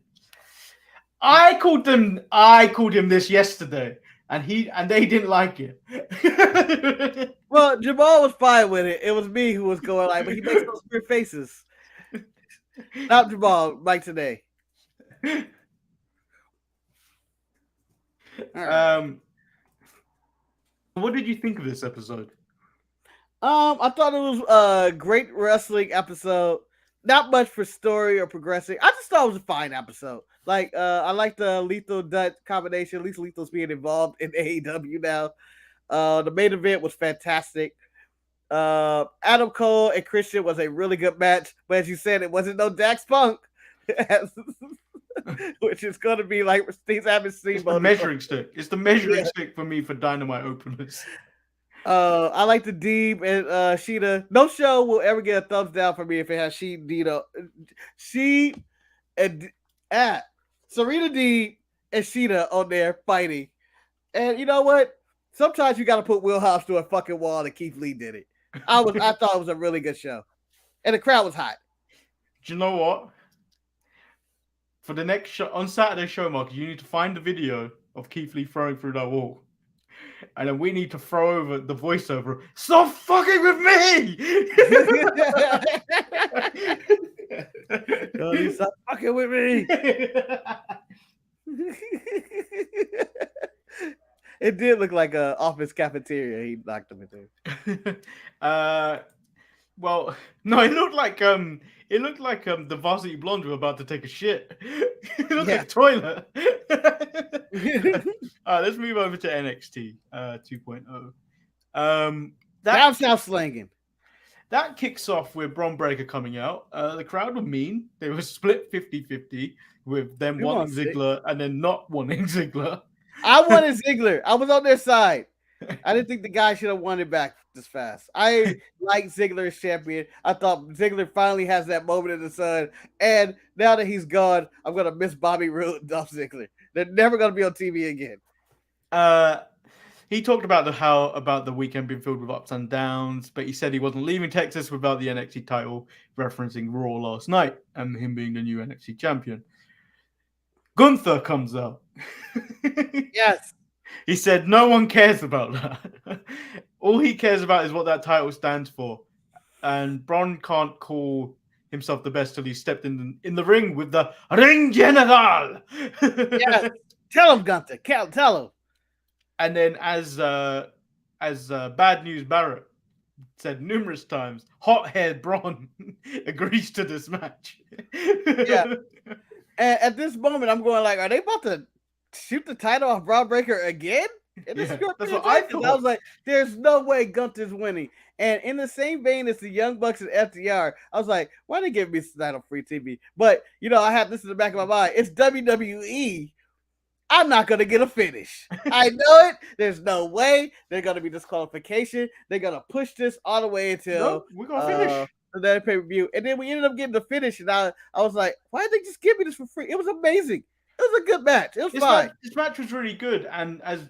I called him this yesterday, and they didn't like it. Well, Jamal was fine with it. It was me who was going like, but he makes those weird faces. Not Jamal, Mike today. Right. What did you think of this episode? I thought it was a great wrestling episode. Not much for story or progressing. I just thought it was a fine episode. Like, I like the Lethal Dutch combination. At least Lethal's being involved in AEW now. The main event was fantastic. Adam Cole and Christian was a really good match, but as you said, it wasn't no Dax Punk, which is going to be like things I haven't seen. It's the measuring stick. It's the measuring stick for me for Dynamite openers. I like the Deeb and Shida. No show will ever get a thumbs down for me if it has Serena Deeb and Shida on there fighting. And you know what? Sometimes you got to put Will Hobbs to a fucking wall, and Keith Lee did it. I thought it was a really good show, and the crowd was hot. Do you know what? For the next show on Saturday show, Mark, you need to find the video of Keith Lee throwing through that wall. And then we need to throw over the voiceover. Stop fucking with me! No, stop fucking with me! It did look like an office cafeteria. He knocked him into. Well, no, it looked like the Varsity Blonde were about to take a shit. It looked like a toilet. Let's move over to NXT 2.0. Down south slanging. That kicks off with Bron Breakker coming out. The crowd were mean. They were split 50-50 with them wanting Ziggler and then not wanting Ziggler. I wanted Ziggler. I was on their side. I didn't think the guy should have won it back this fast. I like Ziggler as champion. I thought Ziggler finally has that moment in the sun. And now that he's gone, I'm going to miss Bobby Roode and Dolph Ziggler. They're never going to be on TV again. He talked about the weekend being filled with ups and downs, but he said he wasn't leaving Texas without the NXT title, referencing Raw last night and him being the new NXT champion. Gunther comes out. Yes. He said no one cares about that. All he cares about is what that title stands for. And Bron can't call himself the best till he stepped in the ring with the Ring General. Yes. Tell him, Gunther. Tell him. And then as Bad News Barrett said numerous times, hot-haired Bron agrees to this match. Yeah. And at this moment, I'm going like, are they about to shoot the title off Bron Breakker again? That's what I thought. I was like, there's no way Gunther's winning. And in the same vein as the Young Bucks and FTR, I was like, why they give me this title free TV? But, I have this in the back of my mind. It's WWE. I'm not going to get a finish. I know it. There's no way. They're going to be disqualification. They're going to push this all the way until we're going to finish. The pay-per-view. And then we ended up getting the finish. And I was like, why did they just give me this for free? It was amazing. It was a good match. It was fine. This match was really good. And as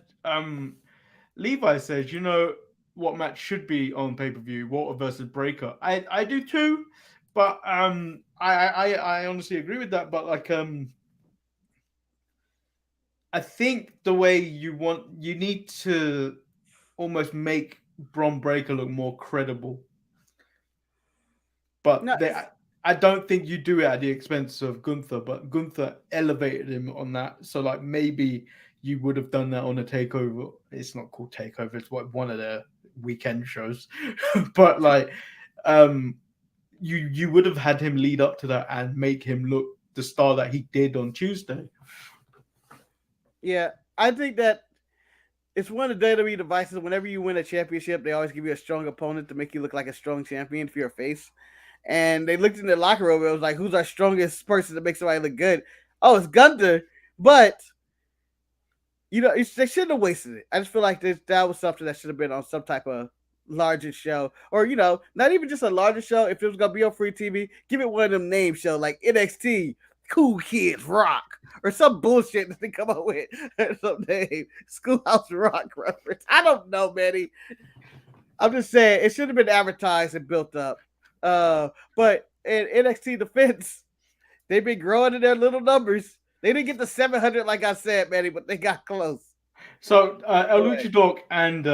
Levi says, you know what match should be on pay-per-view, Walter versus Breaker. I do too. But I honestly agree with that. But like I think the way you need to almost make Bron Breakker look more credible. But I don't think you do it at the expense of Gunther, but Gunther elevated him on that. So like maybe you would have done that on a takeover. It's not called takeover, it's one of their weekend shows. But like you would have had him lead up to that and make him look the star that he did on Tuesday. Yeah, I think that it's one of the WWE devices. Whenever you win a championship, they always give you a strong opponent to make you look like a strong champion if you're a face. And they looked in the locker room. It was like, who's our strongest person to make somebody look good? Oh, it's Gunther. But, you know, they shouldn't have wasted it. I just feel like that was something that should have been on some type of larger show. Or, you know, not even just a larger show. If it was going to be on free TV, give it one of them name shows like NXT, Cool Kids Rock. Or some bullshit that they come up with. Some name. Schoolhouse Rock reference. I don't know, Manny. I'm just saying, it should have been advertised and built up. But in NXT defense, they've been growing in their little numbers. They didn't get to 700 like I said, Manny, but they got close. So El Luchador and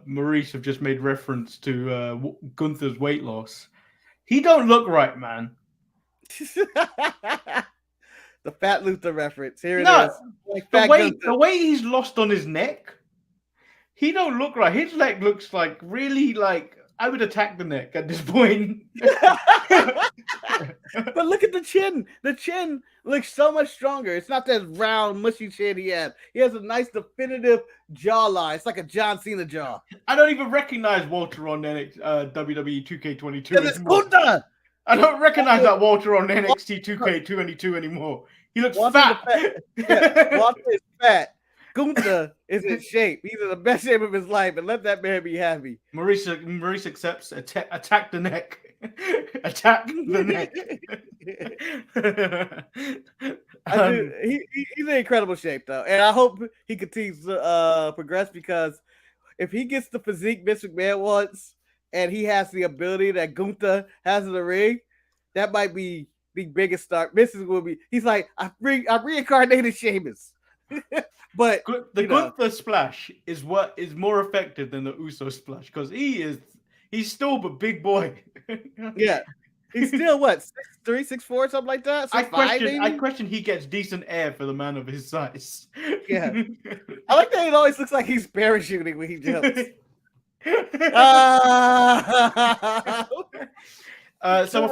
Maurice have just made reference to Gunther's weight loss. He don't look right, man. The Fat Luther reference. Here it is. Like the way he's lost on his neck, he don't look right. His leg looks like really like I would attack the neck at this point. But look at the chin. The chin looks so much stronger. It's not that round, mushy chin he has. He has a nice, definitive jawline. It's like a John Cena jaw. I don't even recognize Walter on WWE 2K22 it's Gunther. I don't recognize that Walter on NXT 2K22 anymore. He looks fat. Walter is fat. Gunther is in shape. He's in the best shape of his life, and let that man be happy. Maurice accepts attack the neck. Attack the neck. He's in incredible shape, though, and I hope he continues to progress because if he gets the physique Vince McMahon wants, and he has the ability that Gunther has in the ring, that might be the biggest start. Mrs. will be. He's like, I reincarnated Sheamus. But the Gunther splash is what is more effective than the Uso splash because he's still a big boy. Yeah, he's still what 6'3", 6'4", something like that. I question he gets decent air for the man of his size. Yeah, I like that. It always looks like he's parachuting when he jumps. So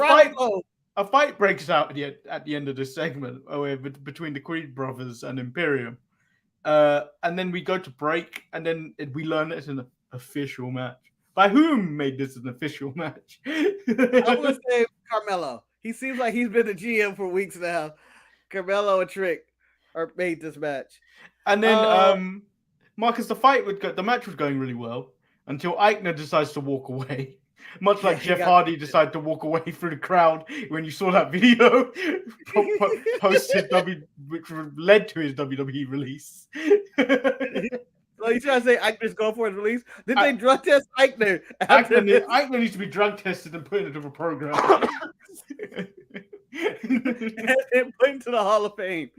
a fight breaks out at the end of this segment between the Creed brothers and Imperium. And then we go to break, and then we learn it's an official match. By whom made this an official match? I would say Carmelo. He seems like he's been the GM for weeks now. Carmelo and Trick made this match. And then Marcus, the match was going really well until Eichner decides to walk away. Much like Jeff Hardy decided to walk away through the crowd when you saw that video post which led to his WWE release. So you trying to say Eichner's going for his release? Did they drug test Eichner? Eichner needs to be drug tested and put into a program. and put into the Hall of Fame.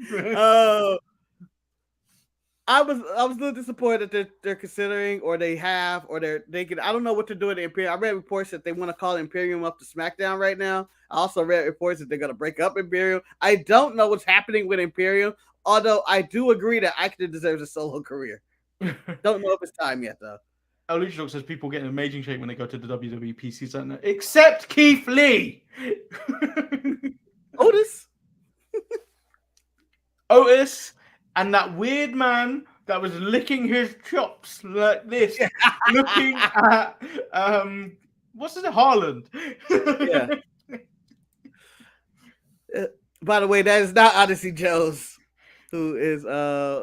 I was a little disappointed that they're considering, or they can. I don't know what to do with the Imperium. I read reports that they want to call Imperium up to SmackDown right now. I also read reports that they're going to break up Imperium. I don't know what's happening with Imperium, although I do agree that Eichner deserves a solo career. Don't know if it's time yet, though. El Luchador says people get in amazing shape when they go to the WWE PC Center, except Keith Lee. Otis. And that weird man that was licking his chops like this, looking at what's it, Haaland? Yeah. By the way, that is not Odyssey Jones. who is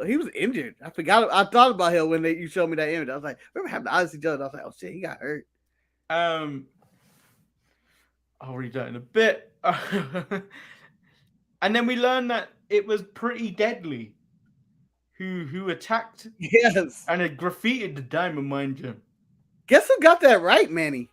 he was injured. I thought about him when you showed me that image. I was like, remember having the Odyssey Jones? I was like, oh shit, he got hurt. I'll read that in a bit. And then we learned that it was Pretty Deadly who attacked Yes. and had graffitied the Diamond Mine Gym. Guess who got that right, Manny?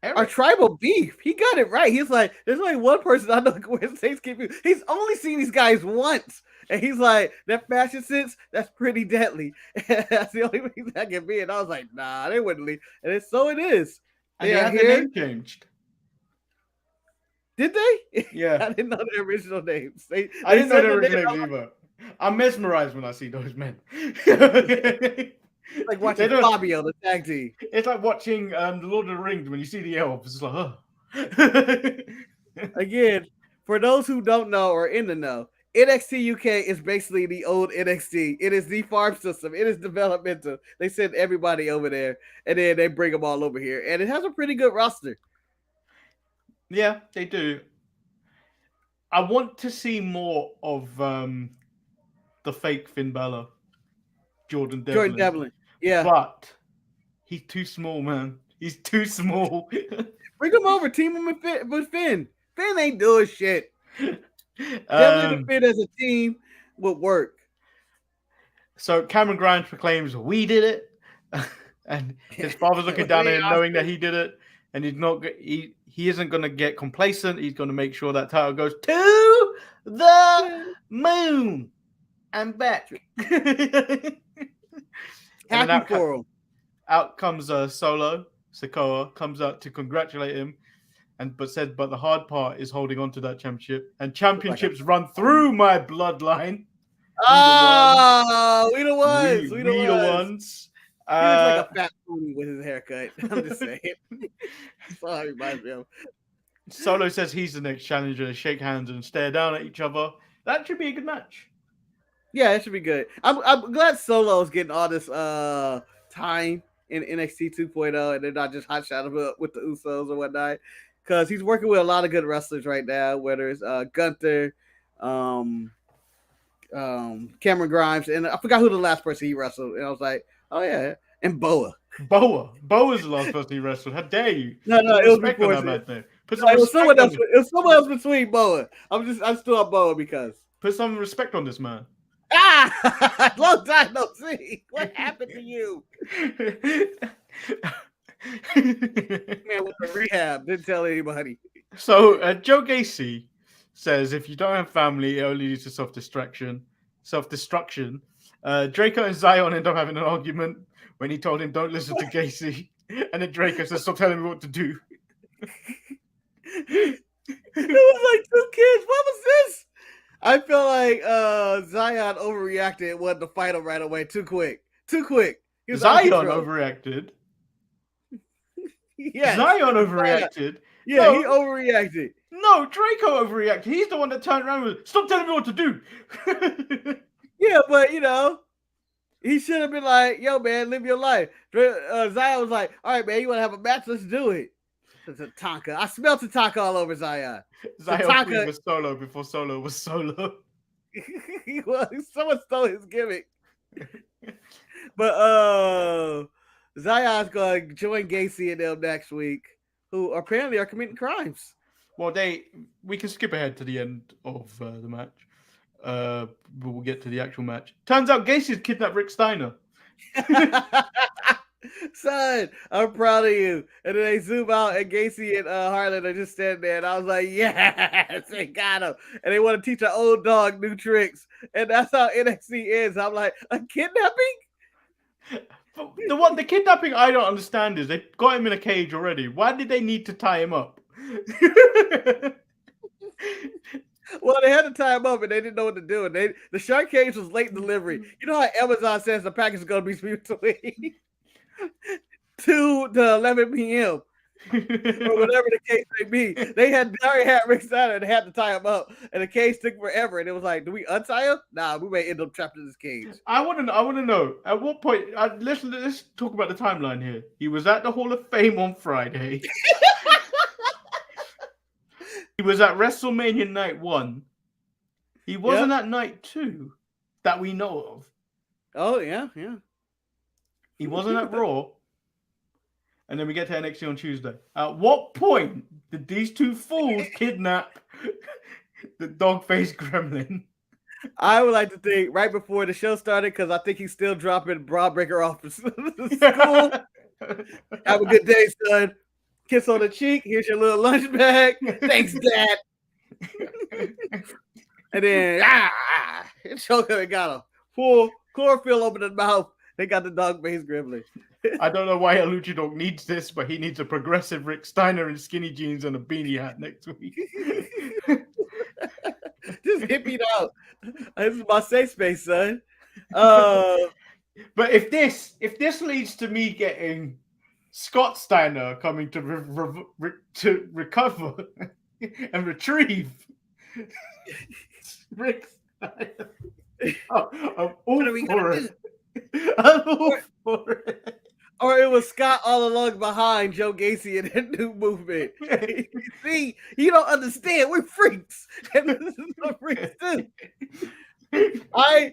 Eric. Our tribal beef. He got it right. He's like, there's only one person I know who wears Thanksgiving. He's only seen these guys once. And he's like, that fashion sense, that's Pretty Deadly. That's the only reason I can be. And I was like, nah, they wouldn't leave. And so it is. And they had their name changed. Did they? Yeah. I didn't know their original names. I didn't know their original names either. I'm mesmerized when I see those men. Like watching Fabio, the tag team. It's like watching the Lord of the Rings when you see the elves. It's like, oh. Again, for those who don't know or in the know, NXT UK is basically the old NXT. It is the farm system. It is developmental. They send everybody over there, and then they bring them all over here. And it has a pretty good roster. Yeah, they do. I want to see more of the fake Finn Balor, Jordan Devlin. Yeah. But he's too small, man. He's too small. Bring him over. Team him with Finn. Finn ain't doing shit. Devlin and Finn as a team would work. So Cameron Grimes proclaims, we did it. And his father's looking down at him knowing that he did it. And he's not. He isn't going to get complacent. He's going to make sure that title goes to the moon and back. Happy for him. Out comes Solo. Sikoa comes out to congratulate him, but the hard part is holding on to that championship. And championships run through my bloodline. Oh, we the ones. We the ones. He looks like a fat pony with his haircut. I'm just saying. Sorry, reminds me of. Solo says he's the next challenger. They shake hands and stare down at each other. That should be a good match. Yeah, it should be good. I'm glad Solo's getting all this time in NXT 2.0, and they're not just hot shot him up with the Usos or whatnot. Because he's working with a lot of good wrestlers right now, whether it's Gunther, Cameron Grimes, and I forgot who the last person he wrestled. And I was like, oh yeah, and Boa. Boa's the last person he wrestled. How dare you? No, it was before. It was someone else. It was someone else between Boa. I'm still on Boa because put some respect on this man. Long time no see. What happened to you? Man with the rehab didn't tell anybody. So Joe Gacy says if you don't have family, it only leads to self-destruction. Draco and Zion end up having an argument when he told him don't listen to Gacy, and then Draco says stop telling me what to do. It was like two kids. What was this? I feel like Zion overreacted and wanted to fight him right away. Too quick. Zion overreacted. Yeah, Zion overreacted. Yeah, no. He overreacted. No, Draco overreacted. He's the one that turned around and stop telling me what to do. Yeah, but he should have been like, yo, man, live your life. Zion was like, all right, man, you want to have a match? Let's do it. Tatanka. I smelled Tatanka all over Zion. Zion was Solo before Solo was Solo. Someone stole his gimmick. But Zion's going to join Gacy and them next week, who apparently are committing crimes. Well, we can skip ahead to the end of the match. We'll get to the actual match. Turns out Gacy's kidnapped Rick Steiner. Son, I'm proud of you. And then they zoom out, and Gacy and Harlan are just standing there, and I was like, yes, they got him. And they want to teach an old dog new tricks, and that's how NXT is. I'm like, a kidnapping? The kidnapping I don't understand is they got him in a cage already. Why did they need to tie him up? Well, they had to tie him up, and they didn't know what to do. And the shark cage was late delivery. You know how Amazon says the package is going to be between 2 to 11 p.m. or whatever the case may be. They already had Rick Steiner, and they had to tie him up, and the cage took forever. And it was like, do we untie him? Nah, we may end up trapped in this cage. I want to know at what point. Let's talk about the timeline here. He was at the Hall of Fame on Friday. He was at WrestleMania Night 1. He wasn't at night 2 that we know of. Oh, yeah. He wasn't at Raw. And then we get to NXT on Tuesday. At what point did these two fools kidnap the dog-faced gremlin? I would like to think right before the show started, because I think he's still dropping Broadbreaker off to school. Have a good day, son. Kiss on the cheek. Here's your little lunch bag. Thanks, Dad. And then, Choker got a full chlorophyll over the mouth. They got the dog-faced gremlin. I don't know why a lucha dog needs this, but he needs a progressive Rick Steiner in skinny jeans and a beanie hat next week. Just hit me out. This is my safe space, son. But if this leads to me getting Scott Steiner coming to recover and retrieve Rick Steiner, I'm all for it. I'm all for it. Or it was Scott all along behind Joe Gacy in that new movement. See, you don't understand. We're freaks, and this is what freaks do. I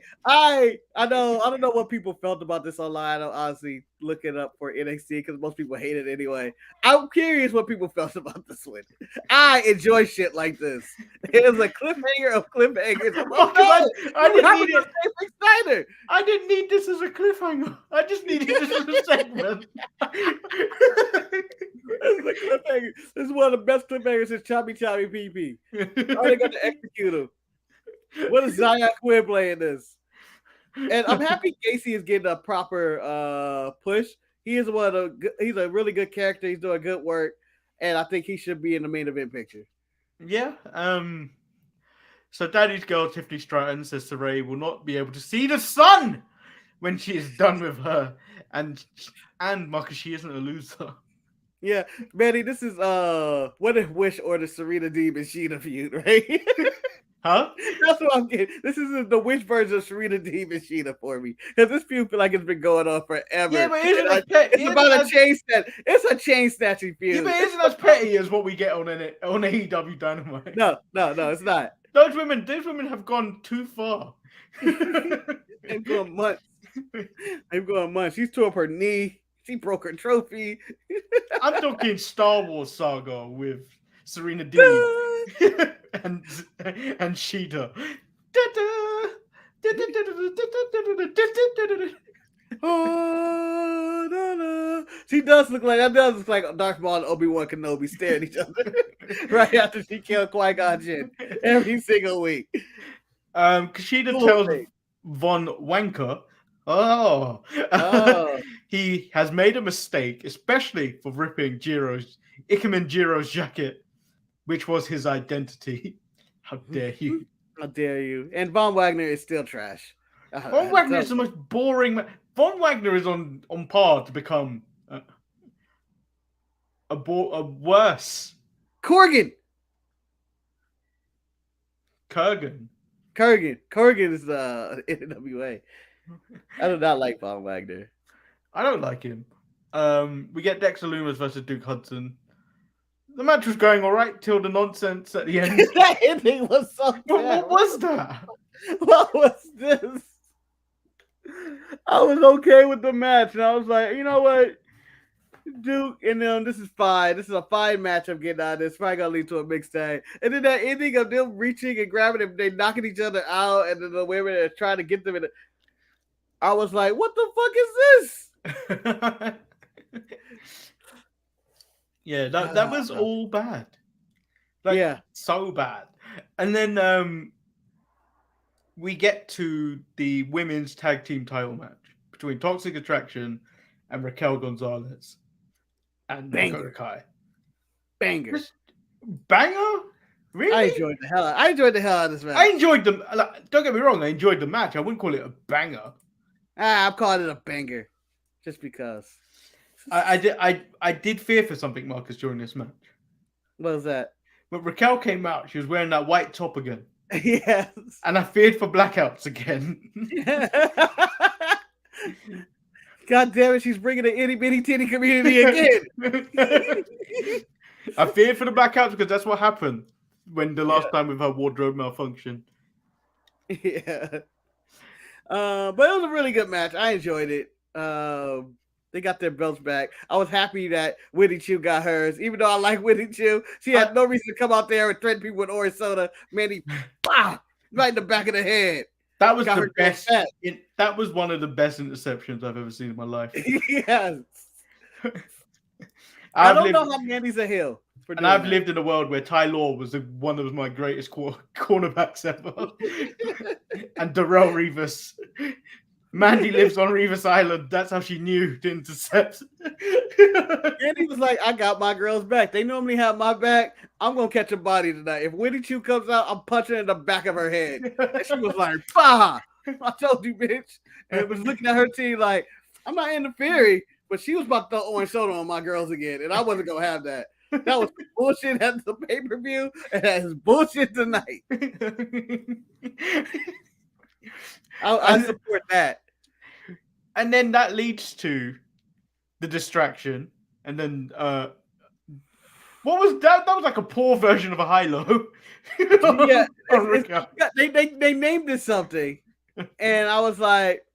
know. I don't know what people felt about this online. I don't honestly look it up for NXT because most people hate it anyway. I'm curious what people felt about this one. I enjoy shit like this. It was a cliffhanger of cliffhangers. I didn't need this as a cliffhanger. I just needed this as a segment. This is a cliffhanger. This is one of the best cliffhangers since Choppy PP. How they got to execute him? What is Zaya Quinn playing this? And I'm happy Gacy is getting a proper push. He's a really good character. He's doing good work, and I think he should be in the main event picture. Yeah. So Daddy's girl Tiffany Stratton says Saray will not be able to see the sun when she is done with her, and Marcus, she isn't a loser. Yeah, Manny, this is what if Wish or the Serena Deeb and Shida feud, right? Huh? That's what I'm getting. This is the Wish version of Serena Deeb and Shida for me, because this feud feel like it's been going on forever. Yeah, but it's about a chain snatch. It's a chain snatching feud. Yeah, but it isn't as petty as what we get on AEW Dynamite. No, it's not. Those women have gone too far. They've gone months. She's tore up her knee. She broke her trophy. I'm talking Star Wars saga with Serena Deeb and Shida. Oh, no. She does look like Darth Maul and Obi-Wan Kenobi staring at each other right after she killed Qui-Gon Jinn every single week. Kushida tells Von Wanker, he has made a mistake, especially for ripping Ikemen Jiro's jacket, which was his identity. How dare you? How dare you? And Von Wagner is still trash. Von Wagner is the most boring. Von Wagner is on par to become a worse Kurgan is the NWA. I do not like Von Wagner. I don't like him. We get Dexter Lumis versus Duke Hudson. The match was going all right till the nonsense at the end. That ending was so bad. What was that? What was this? I was okay with the match, and I was like, you know what, Duke and them, this is fine. This is a fine match. I'm getting out of this. Probably gonna lead to a mixed tag. And then that ending of them reaching and grabbing them, they knocking each other out, and then the women are trying to get them in. I was like, what the fuck is this? Yeah, that was all bad. So bad. And then we get to the women's tag team title match between Toxic Attraction and Raquel Gonzalez and Dakota Kai. Banger. Really? I enjoyed the hell out of this match. I enjoyed them. Don't get me wrong, I enjoyed the match. I wouldn't call it a banger. I'm calling it a banger, just because. I did fear for something, Marcus, during this match. What was that? When Raquel came out, she was wearing that white top again. Yes. And I feared for blackouts again. God damn it, she's bringing the itty bitty titty community again. I feared for the blackouts because that's what happened when the last time with her wardrobe malfunction. Yeah. But it was a really good match. I enjoyed it. They got their belts back. I was happy that Whitney Chu got hers, even though I like Whitney Chu. She had no reason to come out there and threaten people with orange soda. Manny, right in the back of the head. That was the best. That was one of the best interceptions I've ever seen in my life. Yes. I don't know how Mandy's a heel. And I've lived in a world where Ty Law was one of my greatest cornerbacks ever. And Darrell Revis. Mandy lives on Revis Island. That's how she knew to intercept. Mandy was like, I got my girls back. They normally have my back. I'm going to catch a body tonight. If Whitney Chu comes out, I'm punching her in the back of her head. And she was like, bah! I told you, bitch. And it was looking at her team like, I'm not interfering. But she was about to throw orange soda on my girls again. And I wasn't going to have that. That was bullshit at the pay-per-view. And that is bullshit tonight. I support that. And then that leads to the distraction. And then what was that? That was like a poor version of a high-low. Yeah. They named it something. And I was like,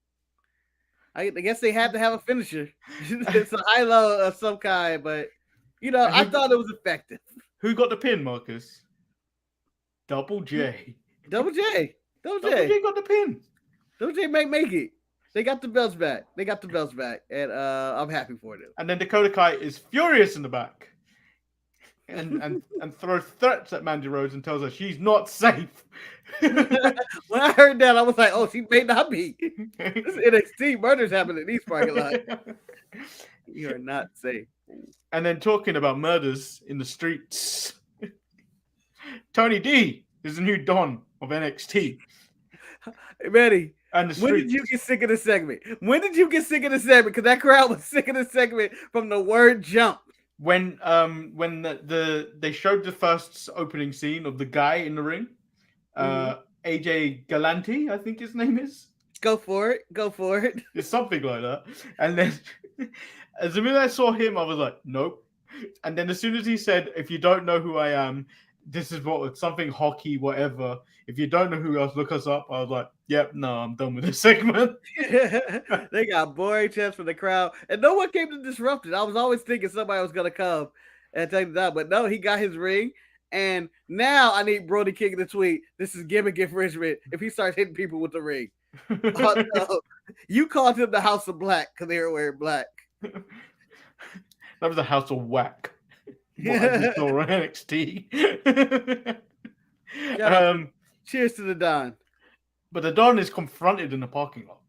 I guess they had to have a finisher. It's a high-low of some kind, but I thought it was effective. Who got the pin, Marcus? Double J. Double J got the pin. Double J make it. They got the belts back. And I'm happy for them. And then Dakota Kai is furious in the back. And throws threats at Mandy Rose and tells her she's not safe. When I heard that, I was like, oh, she may not be. This NXT murders happening in these parking lots. You are not safe. And then talking about murders in the streets, Tony D is the new Don of NXT. Hey, Manny, and the when did you get sick of the segment? Because that crowd was sick of the segment from the word jump. When they showed the first opening scene of the guy in the ring, AJ Galante, I think his name is. Go for it. It's something like that. And then as soon as I saw him, I was like, nope. And then as soon as he said, if you don't know who I am, this is something hockey, whatever. If you don't know who else, look us up. I was like, yep, no, I'm done with this segment. They got boring chants from the crowd. And no one came to disrupt it. I was always thinking somebody was going to come and take it out. But no, he got his ring. And now I need Brody King to tweet, this is gimmick infringement if he starts hitting people with the ring. No, you called him the House of Black because they were wearing black. That was a House of Whack. Or NXT. Cheers to the Don. But the Don is confronted in the parking lot.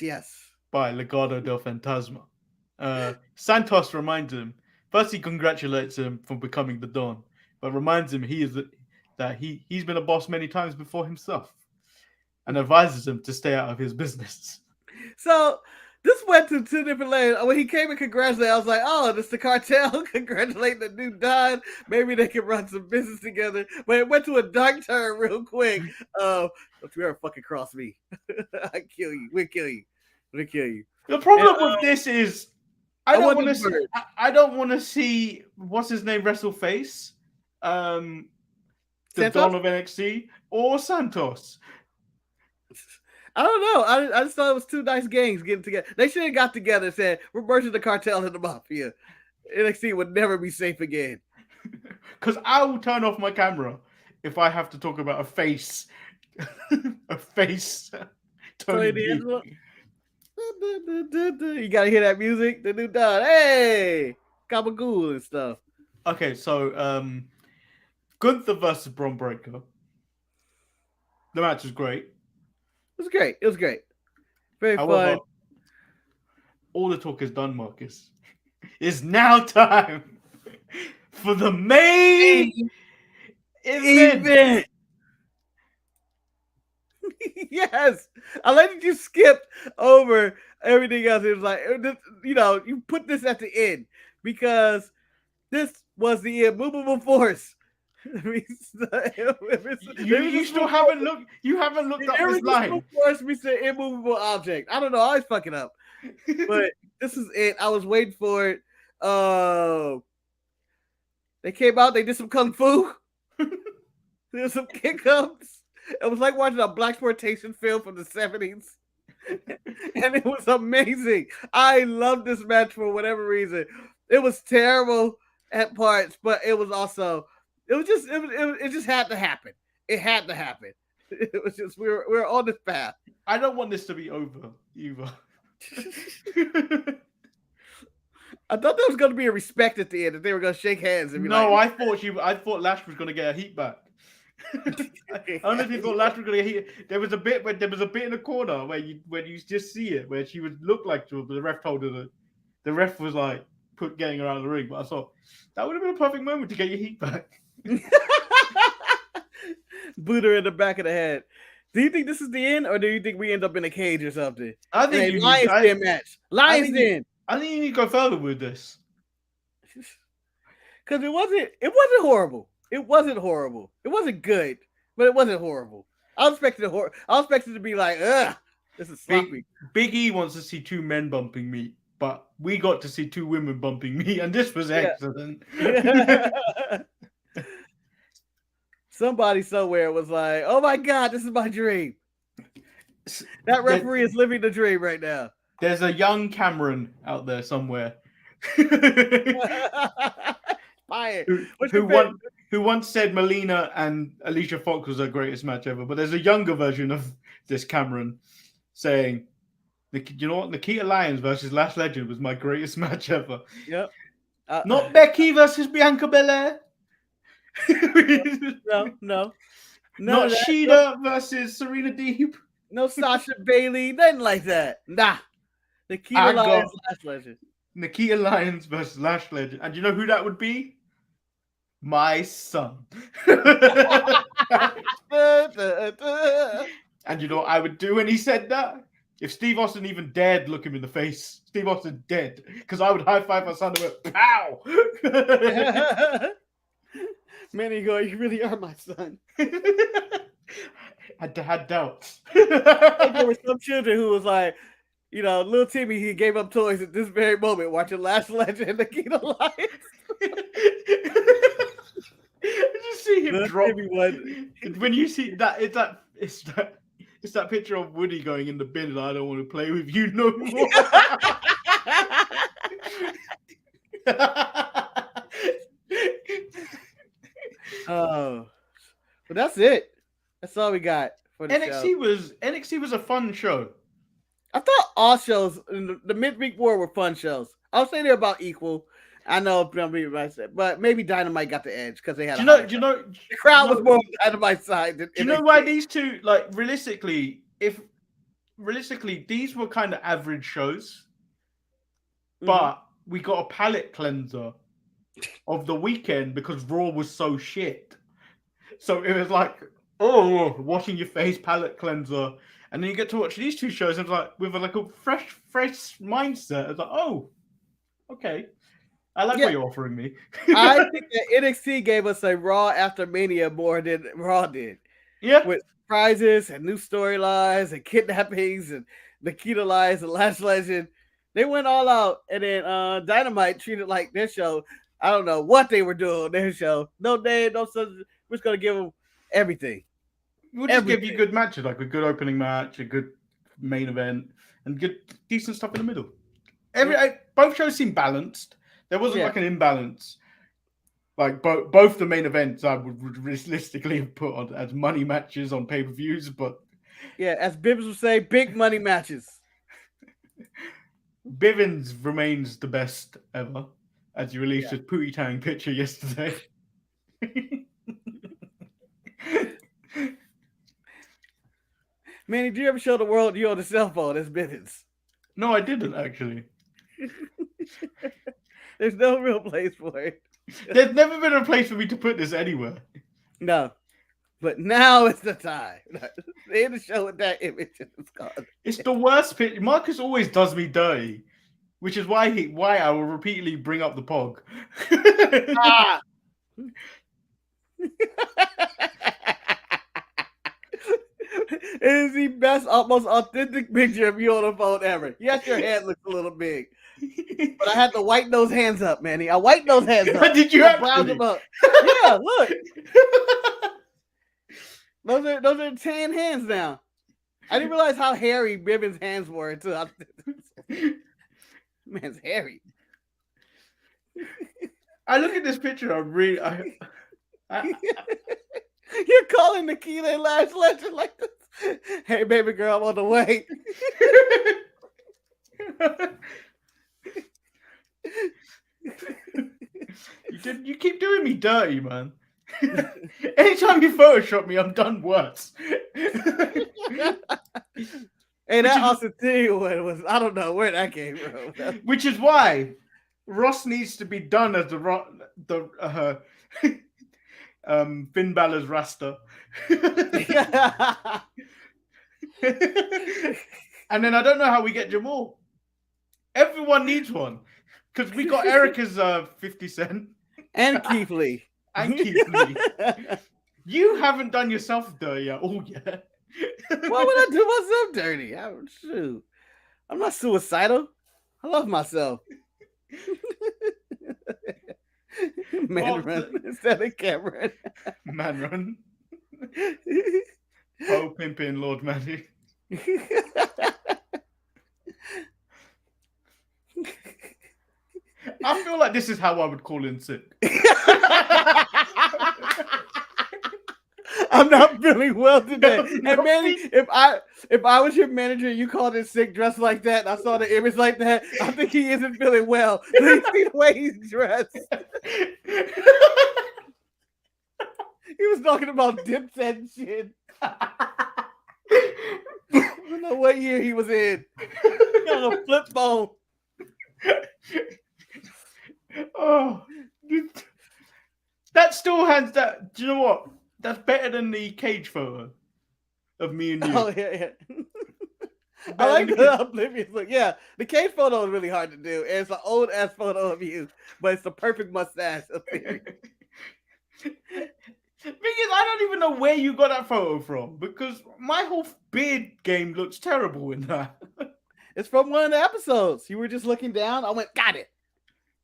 Yes. By Legado del Fantasma. Santos reminds him. First, he congratulates him for becoming the Don, but reminds him he's been a boss many times before himself, and advises him to stay out of his business. So this went to two different lanes. When he came and congratulated, I was like, oh, this the cartel congratulating the new Don. Maybe they can run some business together. But it went to a dark turn real quick. Don't you ever fucking cross me. I kill you. We'll kill you. The problem with this is I don't want to see what's his name wrestle face. The Don of NXT or Santos. I don't know. I just thought it was two nice gangs getting together. They should have got together and said, we're merging the cartel and the mafia. NXT would never be safe again. Because I will turn off my camera if I have to talk about a face. A face. Tony D. You got to hear that music? The new Don. Hey! Gabagool and stuff. Okay, so Gunther versus Bron Breakker. The match was great. It was great. Very However, fun. All the talk is done, Marcus. It's now time for the main event. Yes. I like that you skipped over everything else. It was like, you put this at the end because this was the immovable force. You still haven't looked. You haven't looked up this line. Force means an immovable object. I don't know. I always fuck it up, but this is it. I was waiting for it. They came out. They did some kung fu. There's some kick ups. It was like watching a blaxploitation film from the 70s. And it was amazing. I loved this match for whatever reason. It was terrible at parts, but it was also it just had to happen. It had to happen. It was just we were on this path. I don't want this to be over either. I thought there was going to be a respect at the end, that they were going to shake hands and be No, like, I thought Lash was going to get a heat back. I don't know if you thought Lash was going to get heat. There was a bit in the corner where you just see it where she would look like but the ref told her that the ref was like getting her out of the ring. But I thought that would have been a perfect moment to get your heat back. boot her in the back of the head. Do you think this is the end, or do you think we end up in a cage or something? I think you Lions Den match. Lions Den. I think you need to go further with this. Because it wasn't horrible. It wasn't horrible. It wasn't good, but it wasn't horrible. I expected it to be like, ugh, this is sloppy. Big E wants to see two men bumping me, but we got to see two women bumping me, and this was excellent. Somebody somewhere was like, oh my God, this is my dream. That referee is living the dream right now. There's a young Cameron out there somewhere who once said Melina and Alicia Fox was her greatest match ever. But there's a younger version of this Cameron saying, you know what? Nikkita Lyons versus Lash Legend was my greatest match ever. Yep. Not Becky versus Bianca Belair. No. Not Shida versus Serena Deeb. No Sasha Bailey, nothing like that. Nah. Nikkita Lyons, Lash Legend. Nikkita Lyons versus Lash Legend. And you know who that would be? My son. And you know what I would do when he said that? If Steve Austin even dared look him in the face, Steve Austin dead. Because I would high five my son and went, pow! Manny go, you really are my son. I had doubts. There were some children who was like, you know, little Timmy, he gave up toys at this very moment watching Lash Legend and Nikkita Lyons. Just see him drop. When you see that, it's that picture of Woody going in the bin and I don't want to play with you no more. Oh, but that's it. That's all we got for the NXT was a fun show. I thought all shows in the midweek war were fun shows. I'll say they're about equal. I know, but maybe Dynamite got the edge because they had. Do you know? The crowd was more on Dynamite's side. Do you know why these two, like, realistically, these were kind of average shows, but we got a palate cleanser of the weekend because Raw was so shit. So it was like, oh, washing your face, palate cleanser. And then you get to watch these two shows and like with like a fresh mindset. It's like, oh, okay. I like what you're offering me. I think that NXT gave us a Raw after Mania more than Raw did. Yeah. With surprises and new storylines and kidnappings and Nikkita Lyons and Lash Legend. They went all out. And then Dynamite treated like their show. I don't know what they were doing on their show. No day, no such. We're just going to give them everything. We'll just give you good matches, like a good opening match, a good main event, and good, decent stuff in the middle. Both shows seemed balanced. There wasn't like an imbalance. Like both the main events, I would realistically have put on as money matches on pay-per-views, but yeah, as Bibbs would say, big money matches. Bivens remains the best ever, as you released his Pootie Tang picture yesterday. Manny, do you ever show the world you on the cell phone as Bivens? No, I didn't actually. There's no real place for it. There's never been a place for me to put this anywhere. No. But now is the time. They had to show it that image. It's the worst picture. Marcus always does me dirty, which is why I will repeatedly bring up the pog. It is the best, most authentic picture of you on the phone ever. Yes, your head looks a little big. But I had to whiten those hands up, Manny. I whitened those hands up. Did you have brown them up? Yeah, look. Those are tan hands now. I didn't realize how hairy Ribbon's hands were until man's hairy. I look at this picture. I'm really. You're calling Nikkita and Lash Legend like this. Hey, baby girl, I'm on the way. You keep doing me dirty, man. Anytime you Photoshop me, I'm done worse. Hey, that Austin Theory one was, I don't know where that came from. Which is why Ross needs to be done as the Finn Balor's Rasta. And then I don't know how we get Jamal. Everyone needs one. Because we got Erica's 50 Cent. And Keith Lee. And Keith Lee. You haven't done yourself dirty at all yet. Why would I do myself dirty? Shoot. I'm not suicidal. I love myself. Man run instead of Cameron. Man run. Oh, pimpin' Lord Manny. I feel like this is how I would call in sick. I'm not feeling well today. And Manny, if I was your manager and you called in sick dressed like that, and I saw the image like that, I think he isn't feeling well. Please see the way he's dressed. He was talking about dips and shit. I don't know what year he was in. He got a flip phone. Oh, that still hands that. Do you know what? That's better than the cage photo of me and you. Oh yeah. I like the oblivious look. Yeah, the cage photo is really hard to do. And it's an old ass photo of you, but it's the perfect mustache. Thing is, I don't even know where you got that photo from because my whole beard game looks terrible in that. It's from one of the episodes. You were just looking down. I went, got it.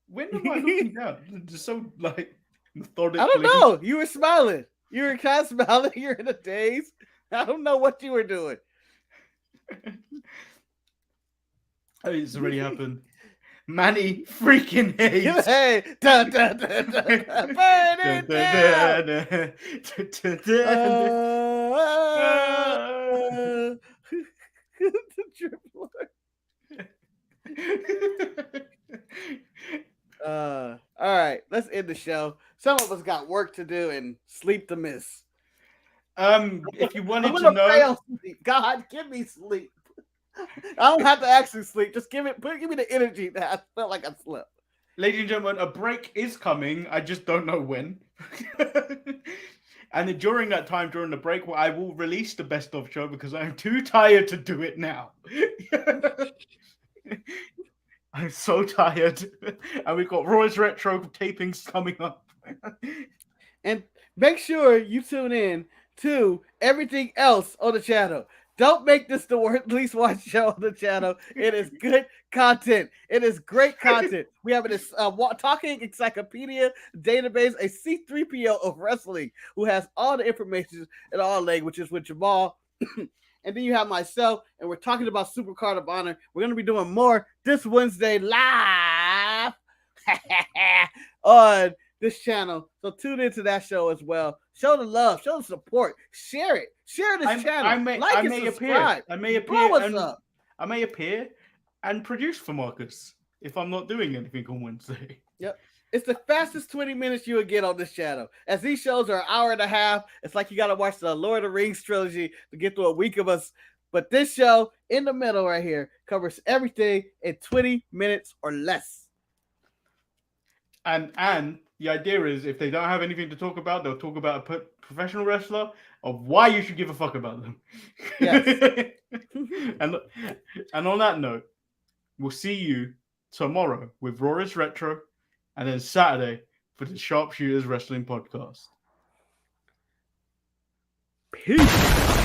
When am I looking down? Just so like methodically. I don't know. You were smiling. You were kind of smiling. You're in a daze. I don't know what you were doing. Oh, it's already happened. Manny freaking hates. Hey, dun, dun, dun, dun, dun. Burn it down. The triple R. All right, let's end the show. Some of us got work to do and sleep to miss. If you wanted to know, God, give me sleep. I don't have to actually sleep. Just give me the energy that I felt like I slept. Ladies and gentlemen, a break is coming. I just don't know when. And then during that time, during the break, I will release the best of show because I'm too tired to do it now. I'm so tired. And we've got Roy's Retro tapings coming up. And make sure you tune in to everything else on the channel. Don't make this the least watched show on the channel. It is good content. It is great content. We have this talking encyclopedia database, a C3PO of wrestling who has all the information in all languages with Jamal. And then you have myself, and we're talking about Super Card of Honor. We're going to be doing more this Wednesday live on this channel. So tune into that show as well. Show the love, show the support, share it. Share this channel. I may appear. I may appear and produce for Marcus if I'm not doing anything on Wednesday. Yep. It's the fastest 20 minutes you would get on this channel. As these shows are an hour and a half, it's like you got to watch the Lord of the Rings trilogy to get through a week of us. But this show in the middle right here covers everything in 20 minutes or less. And the idea is if they don't have anything to talk about, they'll talk about a professional wrestler of why you should give a fuck about them. Yes. and on that note, we'll see you tomorrow with Rora's Retro and then Saturday for the Sharpshooters Wrestling Podcast. Peace.